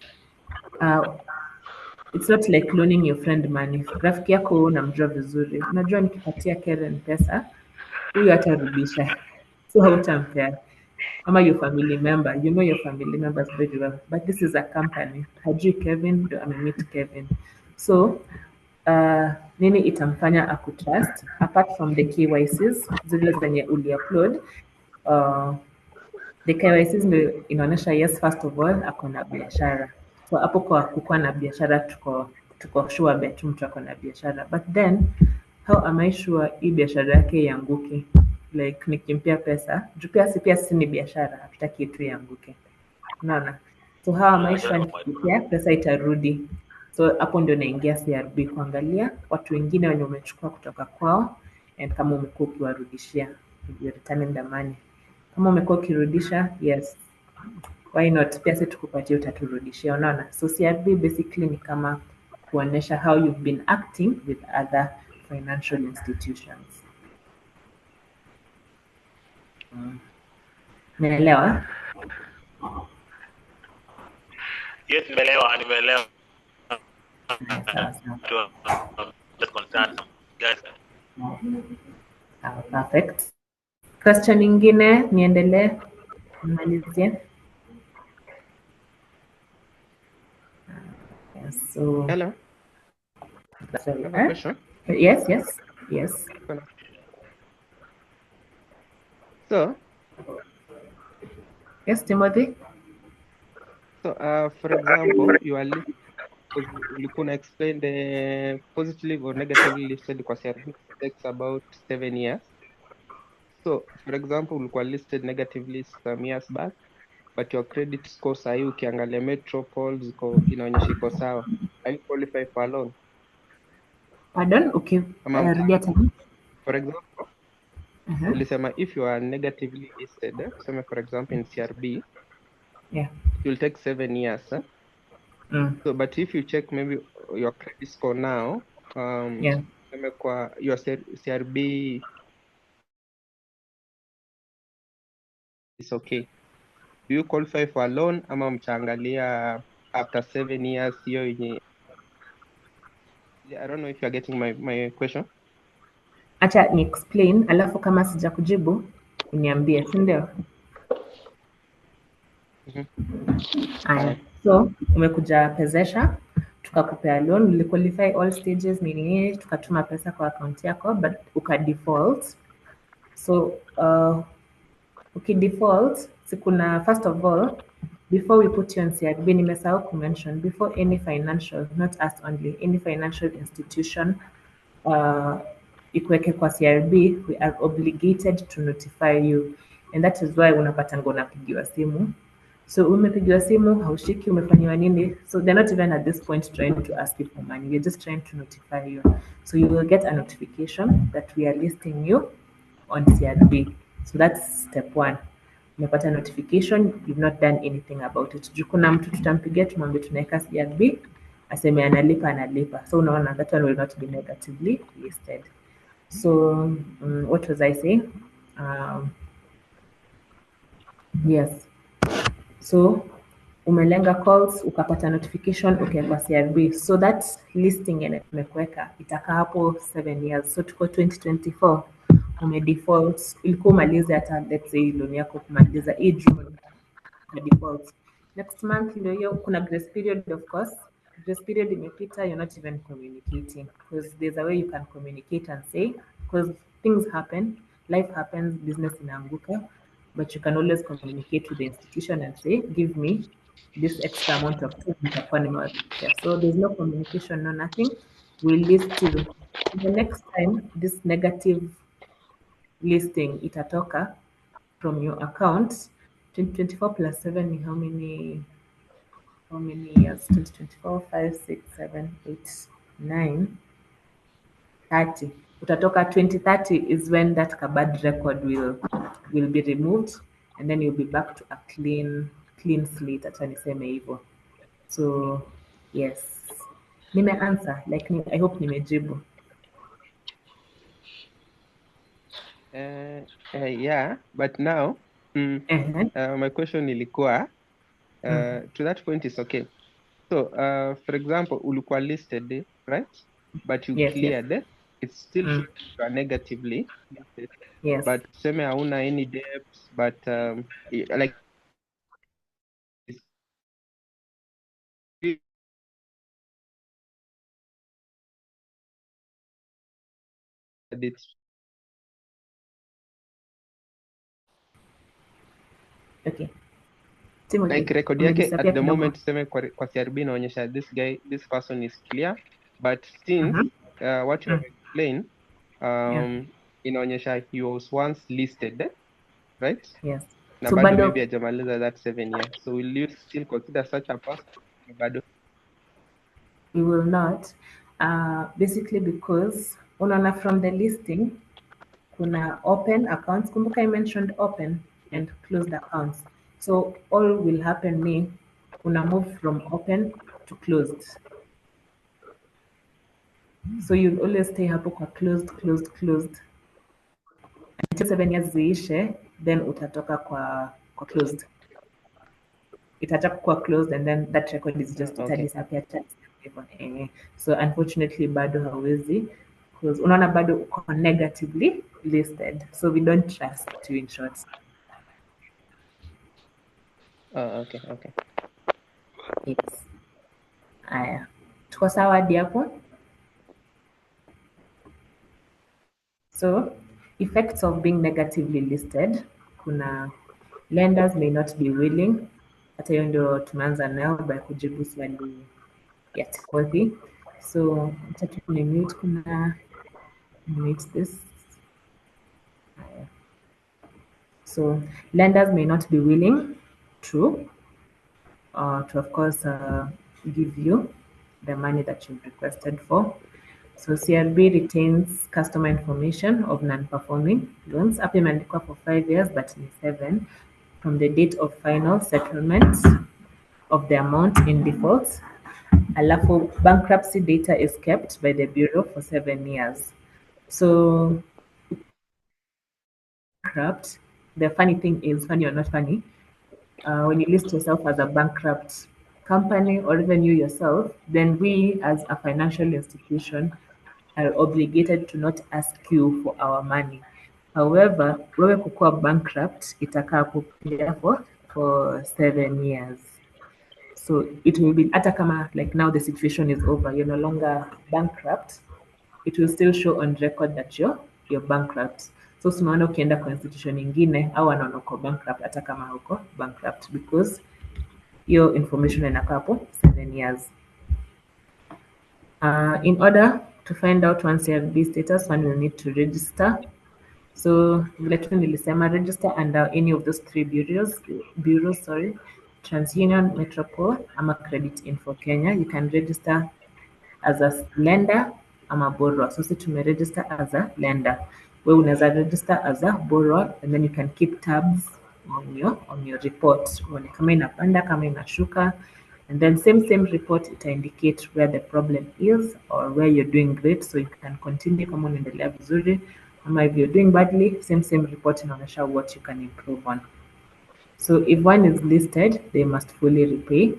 it's not like loaning your friend money. Rafiki yako unamjua vizuri. Unajua nikipatia Karen pesa, huyu hatarudisha. So hautampea. Ama your family member, you know your family members very well, but this is a company. Hajui Kevin ndo amemeet Kevin. So nini itamfanya akutrust apart from the KYCs zile zenye uliupload. The KYCs ndio inaonyesha yes, first of all ako na biashara. So hapo kwa kukuwa na biashara tuko sure bet mtu ako na biashara, but then how am I sure hii biashara yake ianguke? Like nikimpea pesa juu pia si ni biashara, hatutaki tu ianguke, unaona? So how am I sure nikipea pesa itarudi? So hapo ndio naingia CRB kuangalia watu wengine wenye umechukua kutoka kwao, and kama umekuwa ukiwarudishia, you're returning the money. Kama umekuwa ukirudisha, yes, why not? Pia sisi tukupatie utaturudishia, unaona? So CRB basically ni kama kuonyesha how you've been acting with other financial institutions. Umeelewa? Yes, nimeelewa. Sawa. Just concerned guys. Perfect. Question ingine niendelee nimalizie? Yes, so Hello. sorry, I have a question. Yes. So, Yes, Timothy. So, for example, ulikuwa una explain the positive or negatively listed kwa CRB takes about 7 years. So, for example, ulikuwa listed negatively some years back, but your credit score sahi ukiangalia Metropole inaonyesha iko sawa. Are you qualify for a loan? Pardon? Okay, rudia tena. For example, ulisema if you are negatively listed, tuseme for example in CRB, yeah, it will take 7 years. So, but if you check maybe your credit score now, yeah, your CRB is okay. Do you qualify for a loan ama mchaangalia after 7 years hiyo yenye? I don't know if you're getting my question. Acha ni explain, alafu kama sija kujibu uniambie, si ndio? So umekuja Pezesha tukakupea loan, uliqualify all stages nini, tukatuma pesa kwa account yako, but ukadefault. So ukidefault, sikuna first of all, before we put you on CRB, nimesahau kumention, before any financial, not us only, any financial institution ikuweke kwa CRB, we are obligated to notify you, and that is why unapatanga unapigiwa simu. So umepigiwa simu, haushiki, umefanyiwa nini? So they're not even at this point trying to ask you for money. We're just trying to notify you. So you will get a notification that we are listing you on CRB. So that's step one. Umepata notification, you've not done anything about it. Juu kuna mtu tutampigia tumwambie tunaweka CRB, aseme analipa. So unaona that one will not be negatively listed. So what was I saying? Yes. So umelenga calls, ukapata notification, kwa CRB. So that listing yenye tumekuweka itakaa hapo 7 years. So tuko 2024, umedefault, ulikuwa umalize hata let's say loan yako kumaliza hii June default. Next month ndio hiyo, kuna grace period of course. Grace period imepita, you're not even communicating because there's a way you can communicate and say, because things happen, life happens, business inaanguka, but you can always communicate with the institution and say, give me this extra amount of time nitakuwa nimewalipia. So there's no communication, no nothing. We list you. The next time this negative listing itatoka from your account, 2024 plus 7 ni how many years? 2024, 5, 6, 7, 8, 9, 30. Utatoka 2030 is when that bad record will be removed, and then you'll be back to a clean slate, acha niseme hivyo. So yes, nimeanswer, like I hope nimejibu. Yeah, but now my question ilikuwa to that point is okay. So for example, ulikuwa listed, right? But you Yes, cleared, yes. it's still showing you are negatively listed. Yes. But tuseme hauna any debts, but like it's Okay. Timothy, like record yake umedisappear at the kidogo. moment tuseme kwa CRB inaonyesha this person is clear, but since what you have explained inaonyesha he was once listed, right? Yes. Na So bado bado maybe hajamaliza that 7 years. So will you still consider such a person? Bado. we will not. Basically because unaona from the listing kuna open accounts. Kumbuka I mentioned open and closed accounts. So all will happen ni una move from open to closed. So you'll always stay hapo kwa closed until 7 years ziishe, then utatoka kwa closed. Itatoka kwa closed and then that record is just Okay. disappear. So unfortunately bado hawezi, because unaona bado uko negatively listed, so we don't trust you in short. Okay. Yes. Aya, tuko sawa hadi hapo? So effects of being negatively listed, kuna lenders may not be willing. Hata hiyo ndio tumeanza nayo by kujibu swali ya Timothy. So acha tu nimute, kuna mute this. So lenders may not be willing to of course give you the money that you've requested for. So CRB retains customer information of non-performing loans. Hapa imeandikwa for 5 years but ni 7 from the date of final settlement of the amount in default. Alafu bankruptcy data is kept by the bureau for 7 years. So bankrupt, the funny thing is, funny or not funny, when you list yourself as a bankrupt company or even you yourself, then we as a financial institution are obligated to not ask you for our money. However, wewe kukuwa bankrupt itakaa hapo pia for 7 years. So it will be, hata kama like now the situation is over, you're no longer bankrupt, it will still show on record that you're bankrupt. So tunaona ukienda kwa institution ingine au wanaona uko bankrupt hata kama hauko bankrupt, because your information inakaa hapo 7 years. In order to find out once you have this status, one will need to register. So vile tu nilisema, register under any of those 3 bureaus, TransUnion, Metropole ama Credit Info Kenya. You can register as a lender ama borrower. So sisi tumeregister as a lender. Wewe unaweza register as a borrower and then you can keep tabs on your report. Uone kama inapanda, kama inashuka, and then same report ita indicate where the problem is or where you're doing great, so you can continue kama unaendelea vizuri, ama if you're doing badly, same report inaonyesha what you can improve on. So if one is listed, they must fully repay.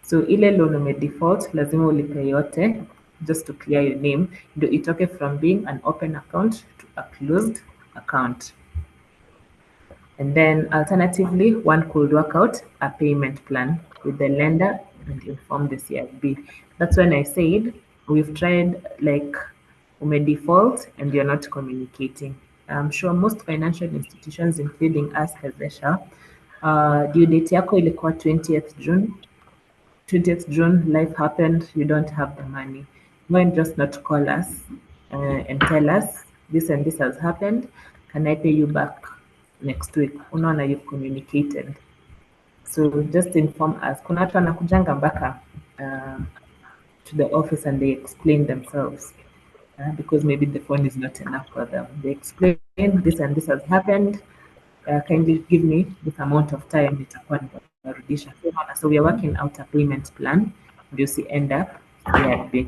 So ile loan ume default lazima ulipe yote just to clear your name, ndio itoke from being an open account to a closed account. And then alternatively, one could work out a payment plan with the lender and inform the CIB. That's when I said we've tried like default and you're not communicating. I'm sure most financial institutions, including us Pezesha, due date yako ilikuwa 20th June. 20th June, life happened, you don't have the money. Why just not call us and tell us this and this has happened? Can I pay you back next week? Unaona, you've communicated. So just inform us. Kuna watu wanakujanga mpaka to the office and they explain themselves because maybe the phone is not enough for them. They explain this and this has happened. Kindly give me this amount of time nitakuwa nitarudisha. So we are working out a payment plan ndio si end up CRB.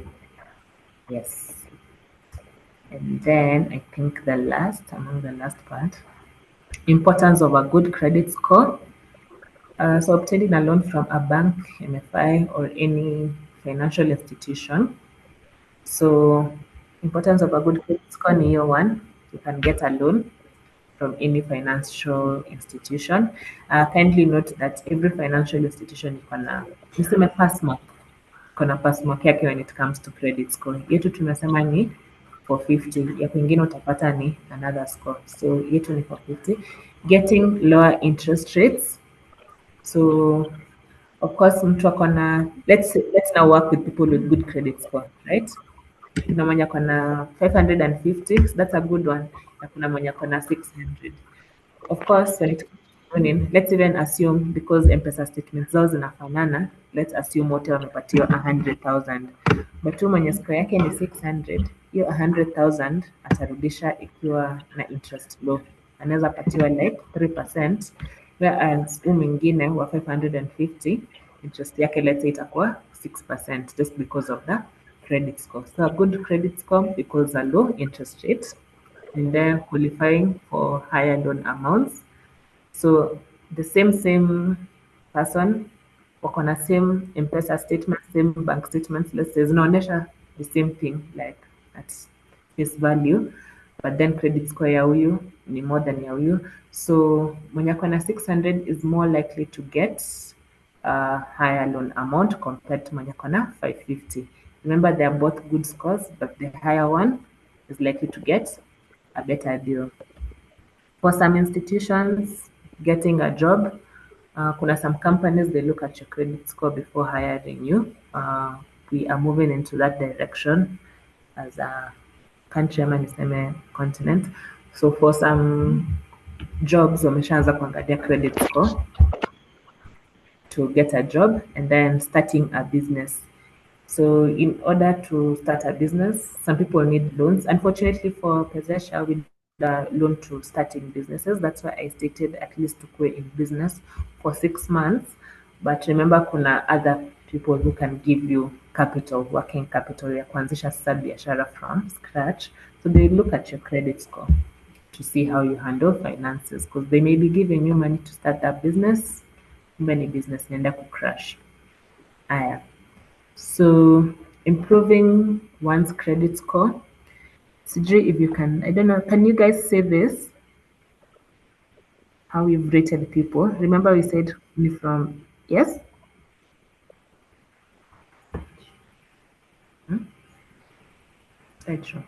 Yes. And then I think among the last part, importance of a good credit score. So obtaining a loan from a bank, MFI, or any financial institution. So importance of a good credit score ni hiyo one. You can get a loan from any financial institution. Kindly note that every financial institution iko na niseme passmark, iko na passmark yake when it comes to credit score. Yetu tumesema ni 450, ya kwingine utapata ni another score. So yetu ni 450. Getting lower interest rates. So of course mtu ako na let's now work with people with good credit score, right? Kuna mwenye ako na 550, so that's a good one. Na kuna mwenye ako na 600. Of course, when it comes to loaning, let's even assume because M-Pesa statements zao zinafanana, let's assume wote wamepatiwa 100,000. But tu mwenye score yake ni 600, hiyo 100,000 atarudisha ikiwa na interest low. Anaweza patiwa like 3%, whereas huyu mwingine wa 550, interest yake let's say itakuwa 6% just because of the credit score. So a good credit score equals a low interest rate and then qualifying for higher loan amounts. So the same person wako na same M-Pesa statement, same bank statements, let's say zinaonyesha the same thing like at face value, but then credit score ya huyu ni more than ya huyu. So mwenye ako na 600 is more likely to get a higher loan amount compared to mwenye ako na 550. Remember, they are both good scores, but the higher one is likely to get a better deal. For some institutions, getting a job, kuna some companies, they look at your credit score before hiring you. We are moving into that direction as a country ama niseme continent. So for some jobs, wameshaanza kuangalia credit score to get a job and then starting a business. So in order to start a business, some people need loans. Unfortunately for Pezesha, we loan to starting businesses. That's why I stated at least to go in business for 6 months. But remember, kuna other people who can give you capital, working capital ya kuanzisha sasa biashara from scratch. So they look at your credit score to see how you handle finances because they may be giving you money to start that business. Many business inaenda kucrash. Aya. So improving one's credit score. Sijui if you can, I don't know, can you guys say this? How you've rated people. Remember we said from, yes? Slideshow.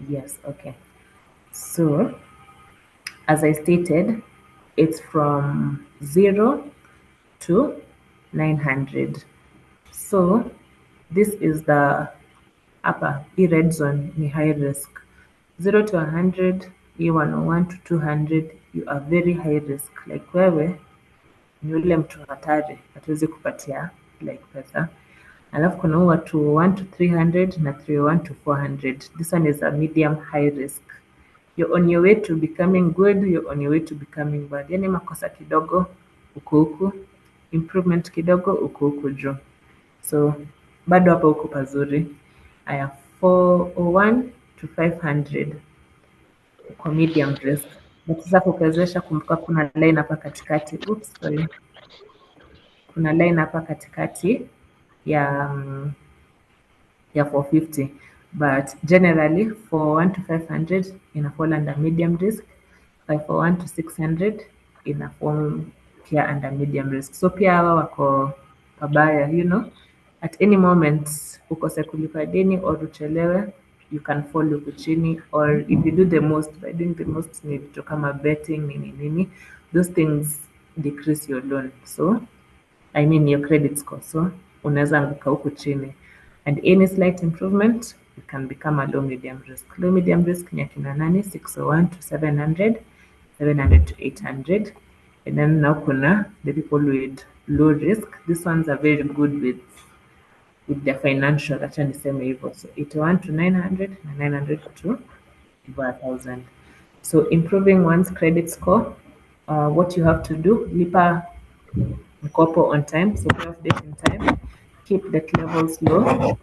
Yes, okay. So, as I stated, it's from 0 to 900. So, this is the upper, red zone, ni high risk. 0 to 100, 101 to 200, you are very high risk. Like wewe, ni ule mtu hatari, hatuwezi kupatia like pesa. Alafu kuna huu wa 201 to 300 na 301 to 400. This one is a medium high risk. You're on your way to becoming good, you're on your way to becoming bad. Yani makosa kidogo uko huku, improvement kidogo uko huku juu. So bado hapa uko pazuri. Aya 401 to 500 kwa medium risk. But sasa kukuwezesha, kumbuka kuna line hapa katikati. Oops, sorry. Kuna line hapa katikati ya 450, but generally for 1 to 500 ina fall under medium risk, for 1 to 600 ina fall pia under medium risk. So pia hawa wako pabaya, you know, at any moment ukose kulipa deni or uchelewe, you can fall huku chini, or if you do the most, by doing the most ni vitu kama betting nini, those things decrease your loan, so I mean your credit score, so unaweza anguka huku chini, and any slight improvement you can become a low medium risk. Low medium risk ni akina nani? 601 to 700, 700 to 800, and then now kuna the people with low risk. These ones are very good with their financial, acha niseme hivyo, so 81 to 900 na 900 to over 1000. So improving one's credit score, what you have to do, lipa mkopo on time, so pay off debt in time, keep debt levels low.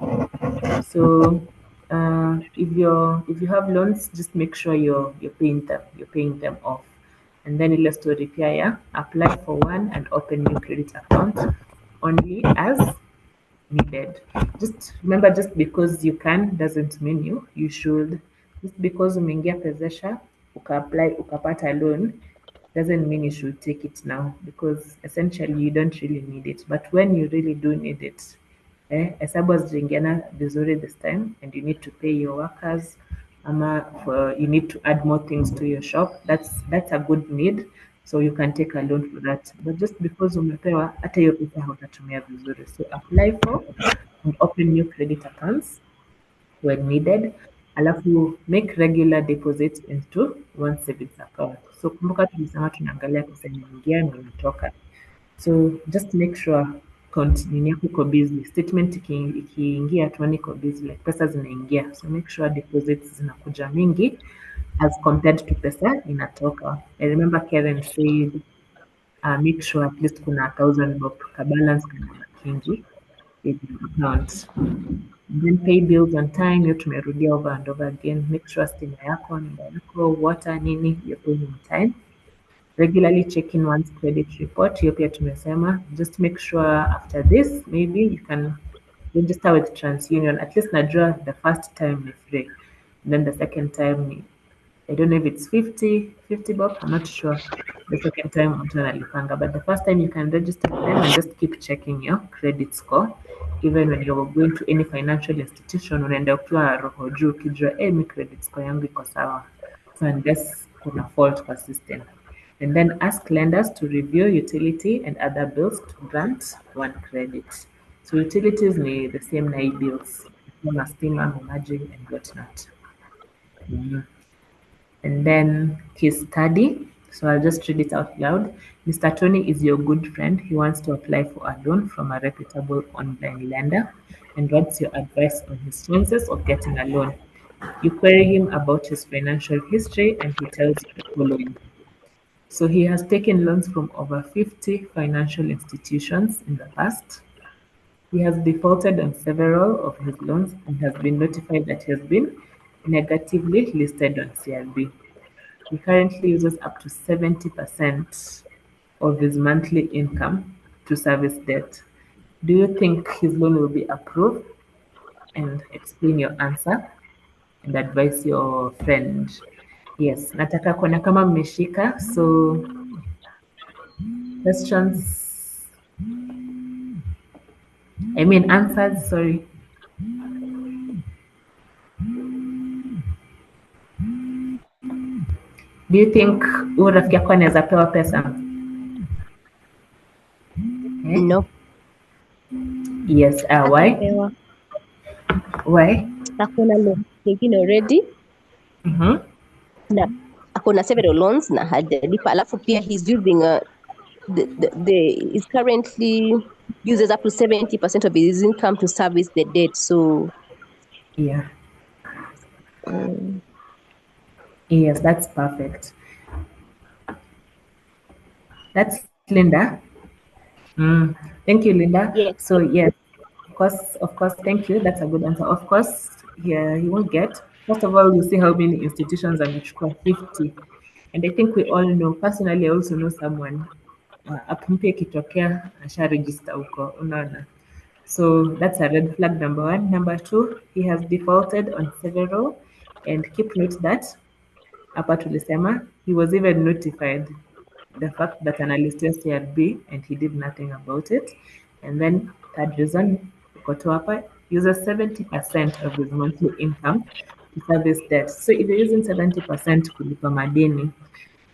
So if you have loans, just make sure you're paying them off. And then ile story pia ya apply for one and open new credit account only as needed. Just remember, just because you can doesn't mean you should. Just because umeingia Pezesha apply ukapata loan doesn't mean you should take it now, because essentially you don't really need it. But when you really do need it, hesabu hazijaingiana vizuri this time, and you need to pay your workers, you need to add more things to your shop, that's a good need, so you can take a loan for that. But just because umepewa, hata hiyo pesa hautatumia vizuri, so apply for and open new credit accounts when needed, alafu make regular deposits into one savings account. So kumbuka tulisema tunaangalia pesa inaingia na inatoka, so just make sure account nini yako iko busy, statement ikiingia tuone iko busy, like pesa zinaingia, so make sure deposits zinakuja mingi as compared to pesa inatoka. I remember Karen said make sure at least kuna 1000 bob ka balance kana kingi in account. Then pay bills on time, hiyo tumerudia over and over again. Make sure stima yako, nyumba yako, water nini, you're paying on time. Regularly checking one's credit report, hiyo pia tumesema. Just make sure after this, maybe you can register with TransUnion. At least najua the first time ni free. And then the second time, I don't know if it's 50 bob, I'm not sure. The second time mtu analipanga, but the first time you can register with them and just keep checking your credit score. Even when you're going to any financial institution, unaenda ukiwa roho juu ukijua mi credit score yangu iko sawa, so unless kuna fault kwa system. And then ask lenders to review utility and other bills to grant one credit. So utilities ni the same na bills, kama stima, maji and whatnot. And then case study. So I'll just read it out loud. Mr. Tony is your good friend. He wants to apply for a loan from a reputable online lender and wants your advice on his chances of getting a loan. You query him about his financial history and he tells you the following. So he has taken loans from over 50 financial institutions in the past. He has defaulted on several of his loans and has been notified that he has been negatively listed on CRB. He currently uses up to 70% of his monthly income to service debt. Do you think his loan will be approved? And explain your answer and advise your friend. Yes, nataka kuona kama mmeshika. So questions, I mean answers, sorry. Do you think huyu rafiki yako anaweza pewa pesa? No. Yes, why? Atapewa. Why? Akona loan nyingine already na akona several loans na hajalipa, alafu pia he's using is currently uses up to 70% of his income to service the debt, so Yeah. Yes, that's perfect. That's Linda. Thank you, Linda. yes. So yes, of course, thank you. That's a good answer. Of course, yeah, he won't get, First of all, you see how many institutions amechukua 50. And I think we all know, personally I also know someone app mpya ikitokea asha register huko, unaona. So that's a red flag number one. Number two, he has defaulted on several, and keep note that hapa tulisema he was even notified the fact that analistiwa CRB and he did nothing about it. And then third reason, ukotoa hapa, uses 70% of his monthly income to service debt. So if you're using 70% kulipa madeni,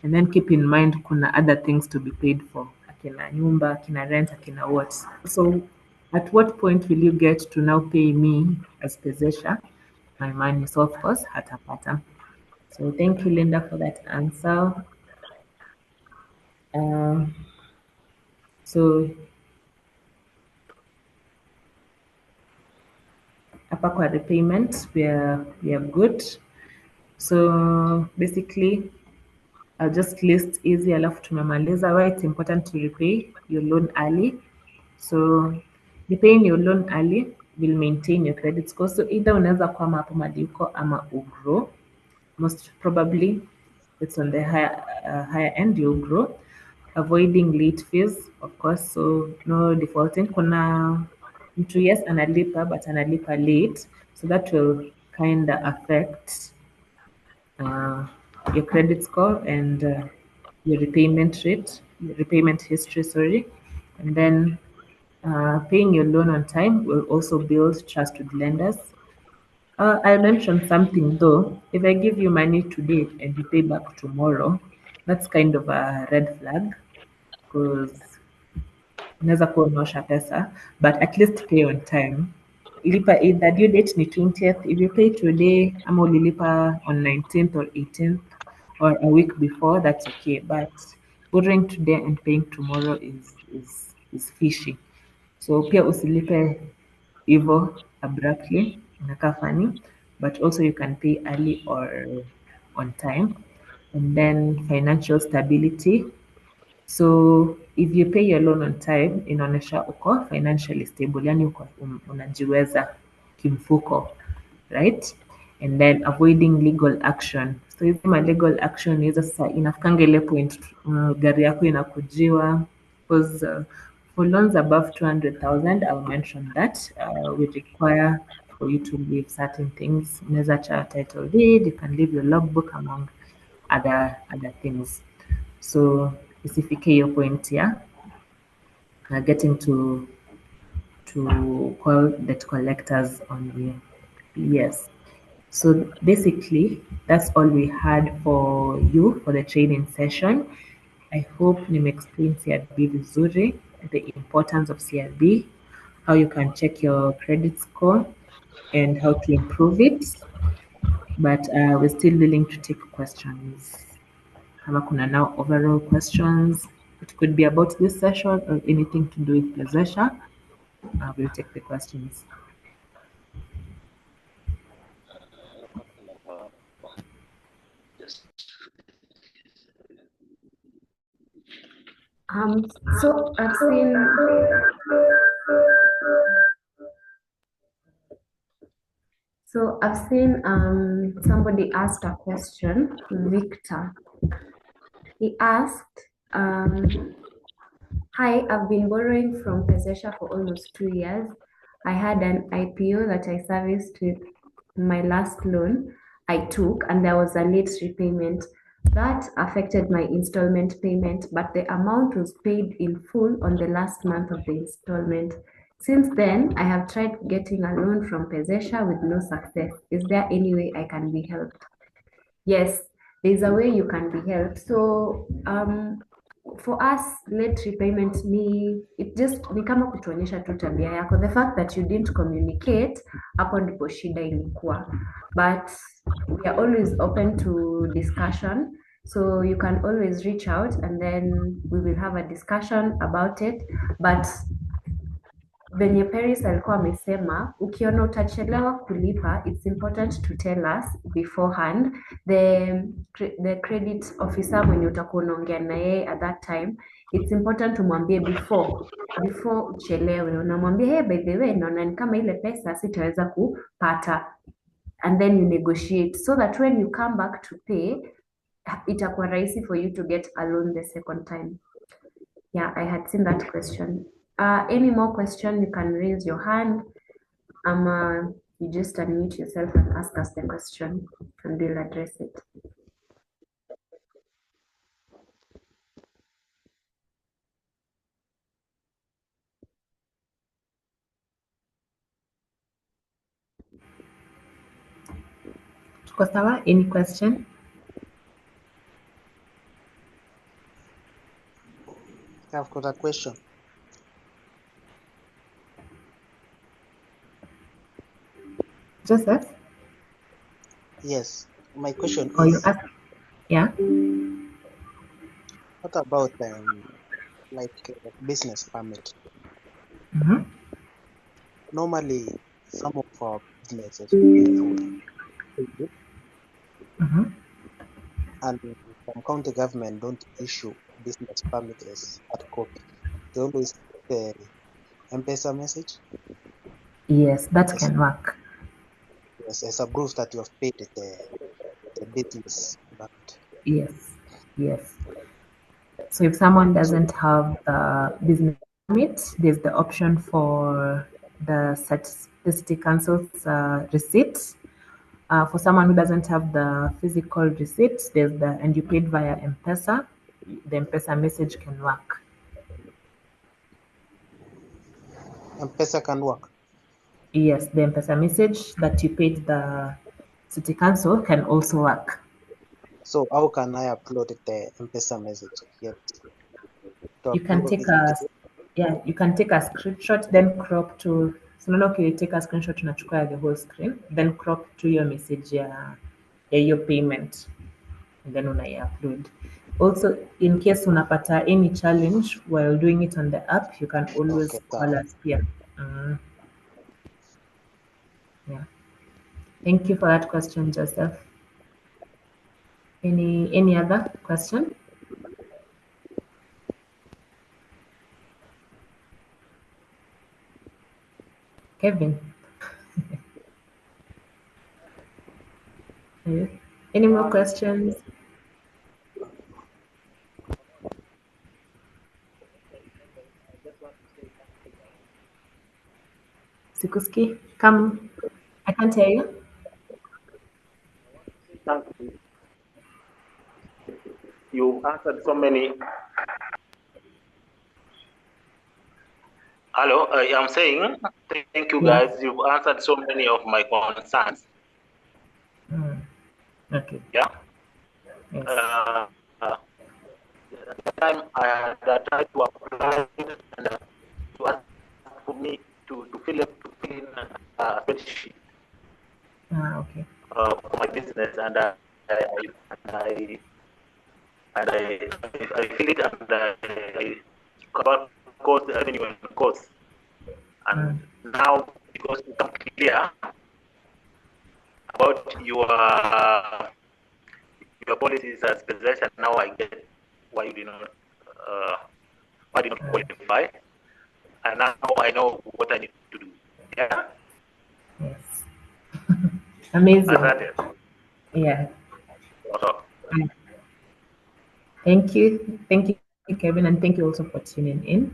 and then keep in mind kuna other things to be paid for, akina nyumba, akina rent, akina what. So at what point will you get to now pay me as Pezesha my money? So of course hatapata. So thank you, Linda, for that answer. So hapa kwa repayment we are good. So basically I'll just list easy alafu tumemaliza why it's important to repay your loan early. So repaying your loan early will maintain your credit score. So either unaweza kwama hapo mahali uko ama ugrow. Most probably it's on the higher end you grow. Avoiding late fees, of course, so no defaulting. Kuna mtu yes analipa but analipa late, so that will kind of affect your credit score and your repayment rate, your repayment history, sorry. And then paying your loan on time will also build trust with lenders. I mentioned something though. If I give you money today and you pay back tomorrow, that's kind of a red flag because unaweza kuwa umeosha pesa, but at least pay on time. Lipa either due date ni 20th. If you pay today ama ulilipa on 19th or 18th or a week before, that's okay. But borrowing today and paying tomorrow is fishy. So pia usilipe hivyo abruptly, inakaa funny, but also you can pay early or on time. And then financial stability. So if you pay your loan on time, inaonyesha uko financially stable, yani uko unajiweza kimfuko, right? And then avoiding legal action. So hizi ma legal action hizo sasa inafikanga ile point gari yako inakujiwa because for loans above 200,000, I'll mention that we require for you to leave certain things. Unaweza cha title deed, you can leave your logbook among other things. So isifike hiyo point ya getting to call debt collectors on you. Yes. So basically, that's all we had for you for the training session. I hope explain CRB vizuri, the importance of CRB, how you can check your credit score, and how to improve it. But we're still willing to take questions. Kama kuna now overall questions, it could be about this session or anything to do with Pezesha. We'll take the questions. So I've seen somebody asked a question, Victor. He asked, hi, I've been borrowing from Pezesha for almost 2 years. I had an IPO that I serviced with my last loan I took, and there was a late repayment. That affected my installment payment, but the amount was paid in full on the last month of the installment. Since then, I have tried getting a loan from Pezesha with no success. Is there any way I can be helped? Yes, there's a way you can be helped. So for us, late repayment ni kama kutuonyesha tu tabia yako. The fact that you didn't communicate, hapo ndipo shida ilikuwa. But we are always open to discussion. So you can always reach out and then we will have a discussion about it. But venye Paris alikuwa amesema, ukiona utachelewa kulipa, it's important to tell us beforehand. The credit officer mwenye utakuwa unaongea na yeye at that time, it's important umwambie before uchelewe, unamwambia hey, by the way, naona ni kama ile pesa sitaweza kupata and then you negotiate so that when you come back to pay, itakuwa rahisi for you to get a loan the second time. Yeah, I had seen that question. Any more question, you can raise your hand. You just unmute yourself and ask us the question and we'll address it. Tuko sawa? Any question? I've got a question. Joseph? Yes, my question Or you is, ask? Yeah? what about business permit? Mm-hmm. Normally, some of our businesses pay through Facebook, Mm-hmm. and some county government don't issue business permit as hard copy. They always the M-Pesa message Yes, that as, can work. as a proof that you have paid the business permit. Yes, yes. So if someone So doesn't have the business permit, there's the option for the city council's receipt. For someone who doesn't have the physical receipt, and you paid via M-Pesa, the M-Pesa message can work. M-Pesa can work. Yes, the M-Pesa message that you paid the city council can also work. So how can I upload the M-Pesa message? Yet to You can upload take it, you can take a screenshot, then crop to, so unaona ukitake a screenshot unachukua ya the whole screen, then crop to your message ya your payment, and then unai-upload. Also, in case unapata any challenge while doing it on the app, you can always okay, call us here. Yeah. Thank you for that question, Joseph. Any other question? Kevin? Yes. Any more questions? Sikuski, come. I can't hear you. Thank you. You answered so many. Hello, I'm saying thank you Yeah. guys. You've answered so many of my concerns. Okay. Yeah. Yes. The time I had tried to apply and to ask for me to fill in a spreadsheet Okay. for my business, and I fill it and I cover cost, revenue, and cost. And now, because it's become clear about your policies as Pezesha, now I get why you did not qualify, and now I know what I need to do. Yeah. Yes. Amazing. Asante. Yeah. Also, Thank you. Thank you, Kevin, and thank you also for tuning in.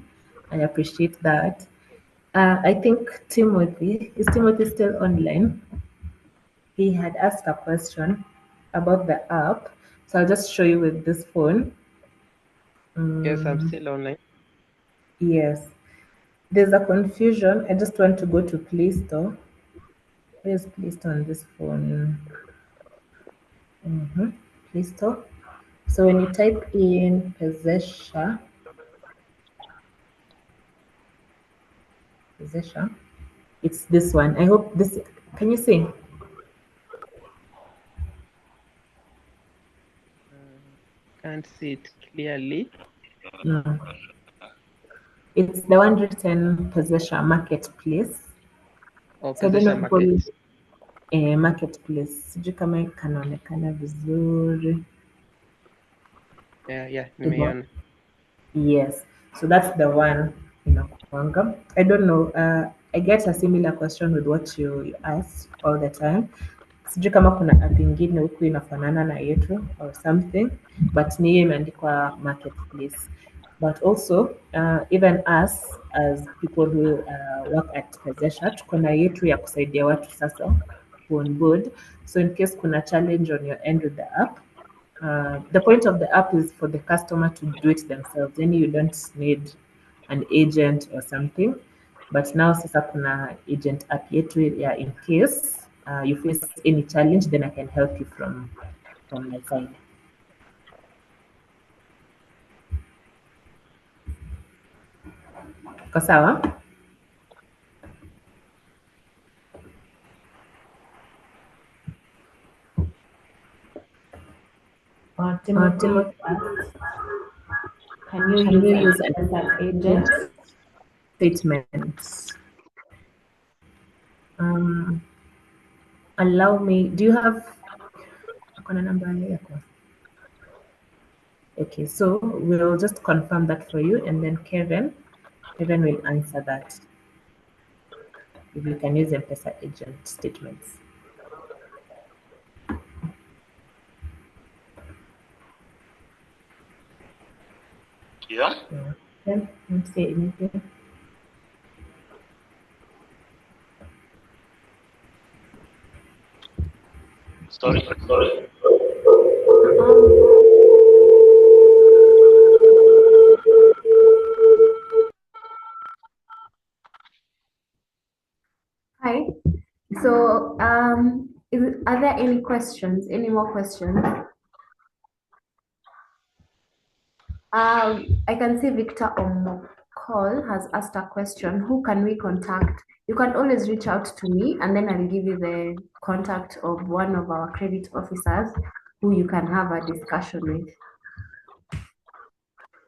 I appreciate that. I think is Timothy still online? He had asked a question about the app. So I'll just show you with this phone. Yes, I'm still online. Yes. There's a confusion. I just want to go to Play Store. Where's Play Store on this phone? Play Store. So when you type in Pezesha, it's this one. I hope this, can you see? Can't see it clearly. No. It's the one written Pezesha Marketplace. Oh, So I don't know Pezesha Market. Marketplace. Sijui kama kanaonekana vizuri. Yeah, nimeiona. Yes. So that's the one inakuanga. I don't know. I get a similar question with what you ask all the time. Sijui kama kuna app ingine huku inafanana na yetu or something, but ni hiyo imeandikwa marketplace. But also even us as people who work at Pezesha, tuko na yetu ya kusaidia watu sasa kuonboard. So in case kuna challenge on your end with the app, the point of the app is for the customer to do it themselves. Then you don't need an agent or something. But now sasa kuna agent app yetu ya in case you face any challenge, then I can help you from my side. Iko sawa? Timothy asked, can you use an agent statement? Allow me, do you have akona number yako? Okay, so we'll just confirm that for you, and then Kevin will answer that. If you can use M-Pesa agent statements. Yeah. Then don't say anything. Sorry. Hi. So, are there any questions? Any more questions? I can see Victor Omokol has asked a question. Who can we contact? You can always reach out to me, and then I'll give you the contact of one of our credit officers who you can have a discussion with.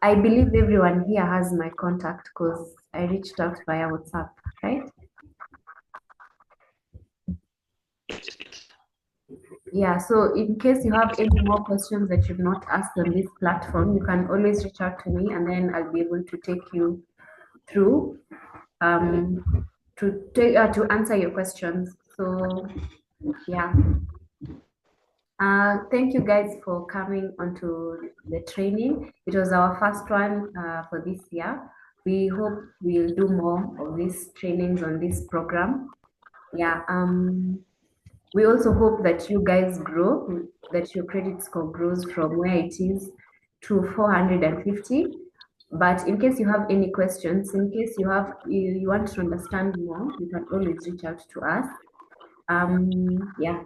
I believe everyone here has my contact because I reached out via WhatsApp, right? Yeah, so in case you have any more questions that you've not asked on this platform, you can always reach out to me, and then I'll be able to take you through to answer your questions. So yeah. Thank you guys for coming onto the training. It was our first one for this year. We hope we'll do more of these trainings on this program. Yeah. We also hope that you guys grow, that your credit score grows from where it is to 450. But in case you have any questions, in case you want to understand more, you can always reach out to us. Yeah.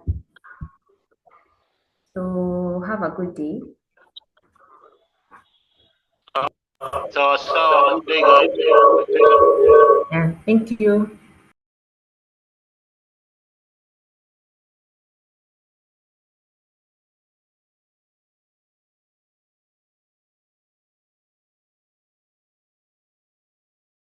So have a good day. So good day, guys. And thank you.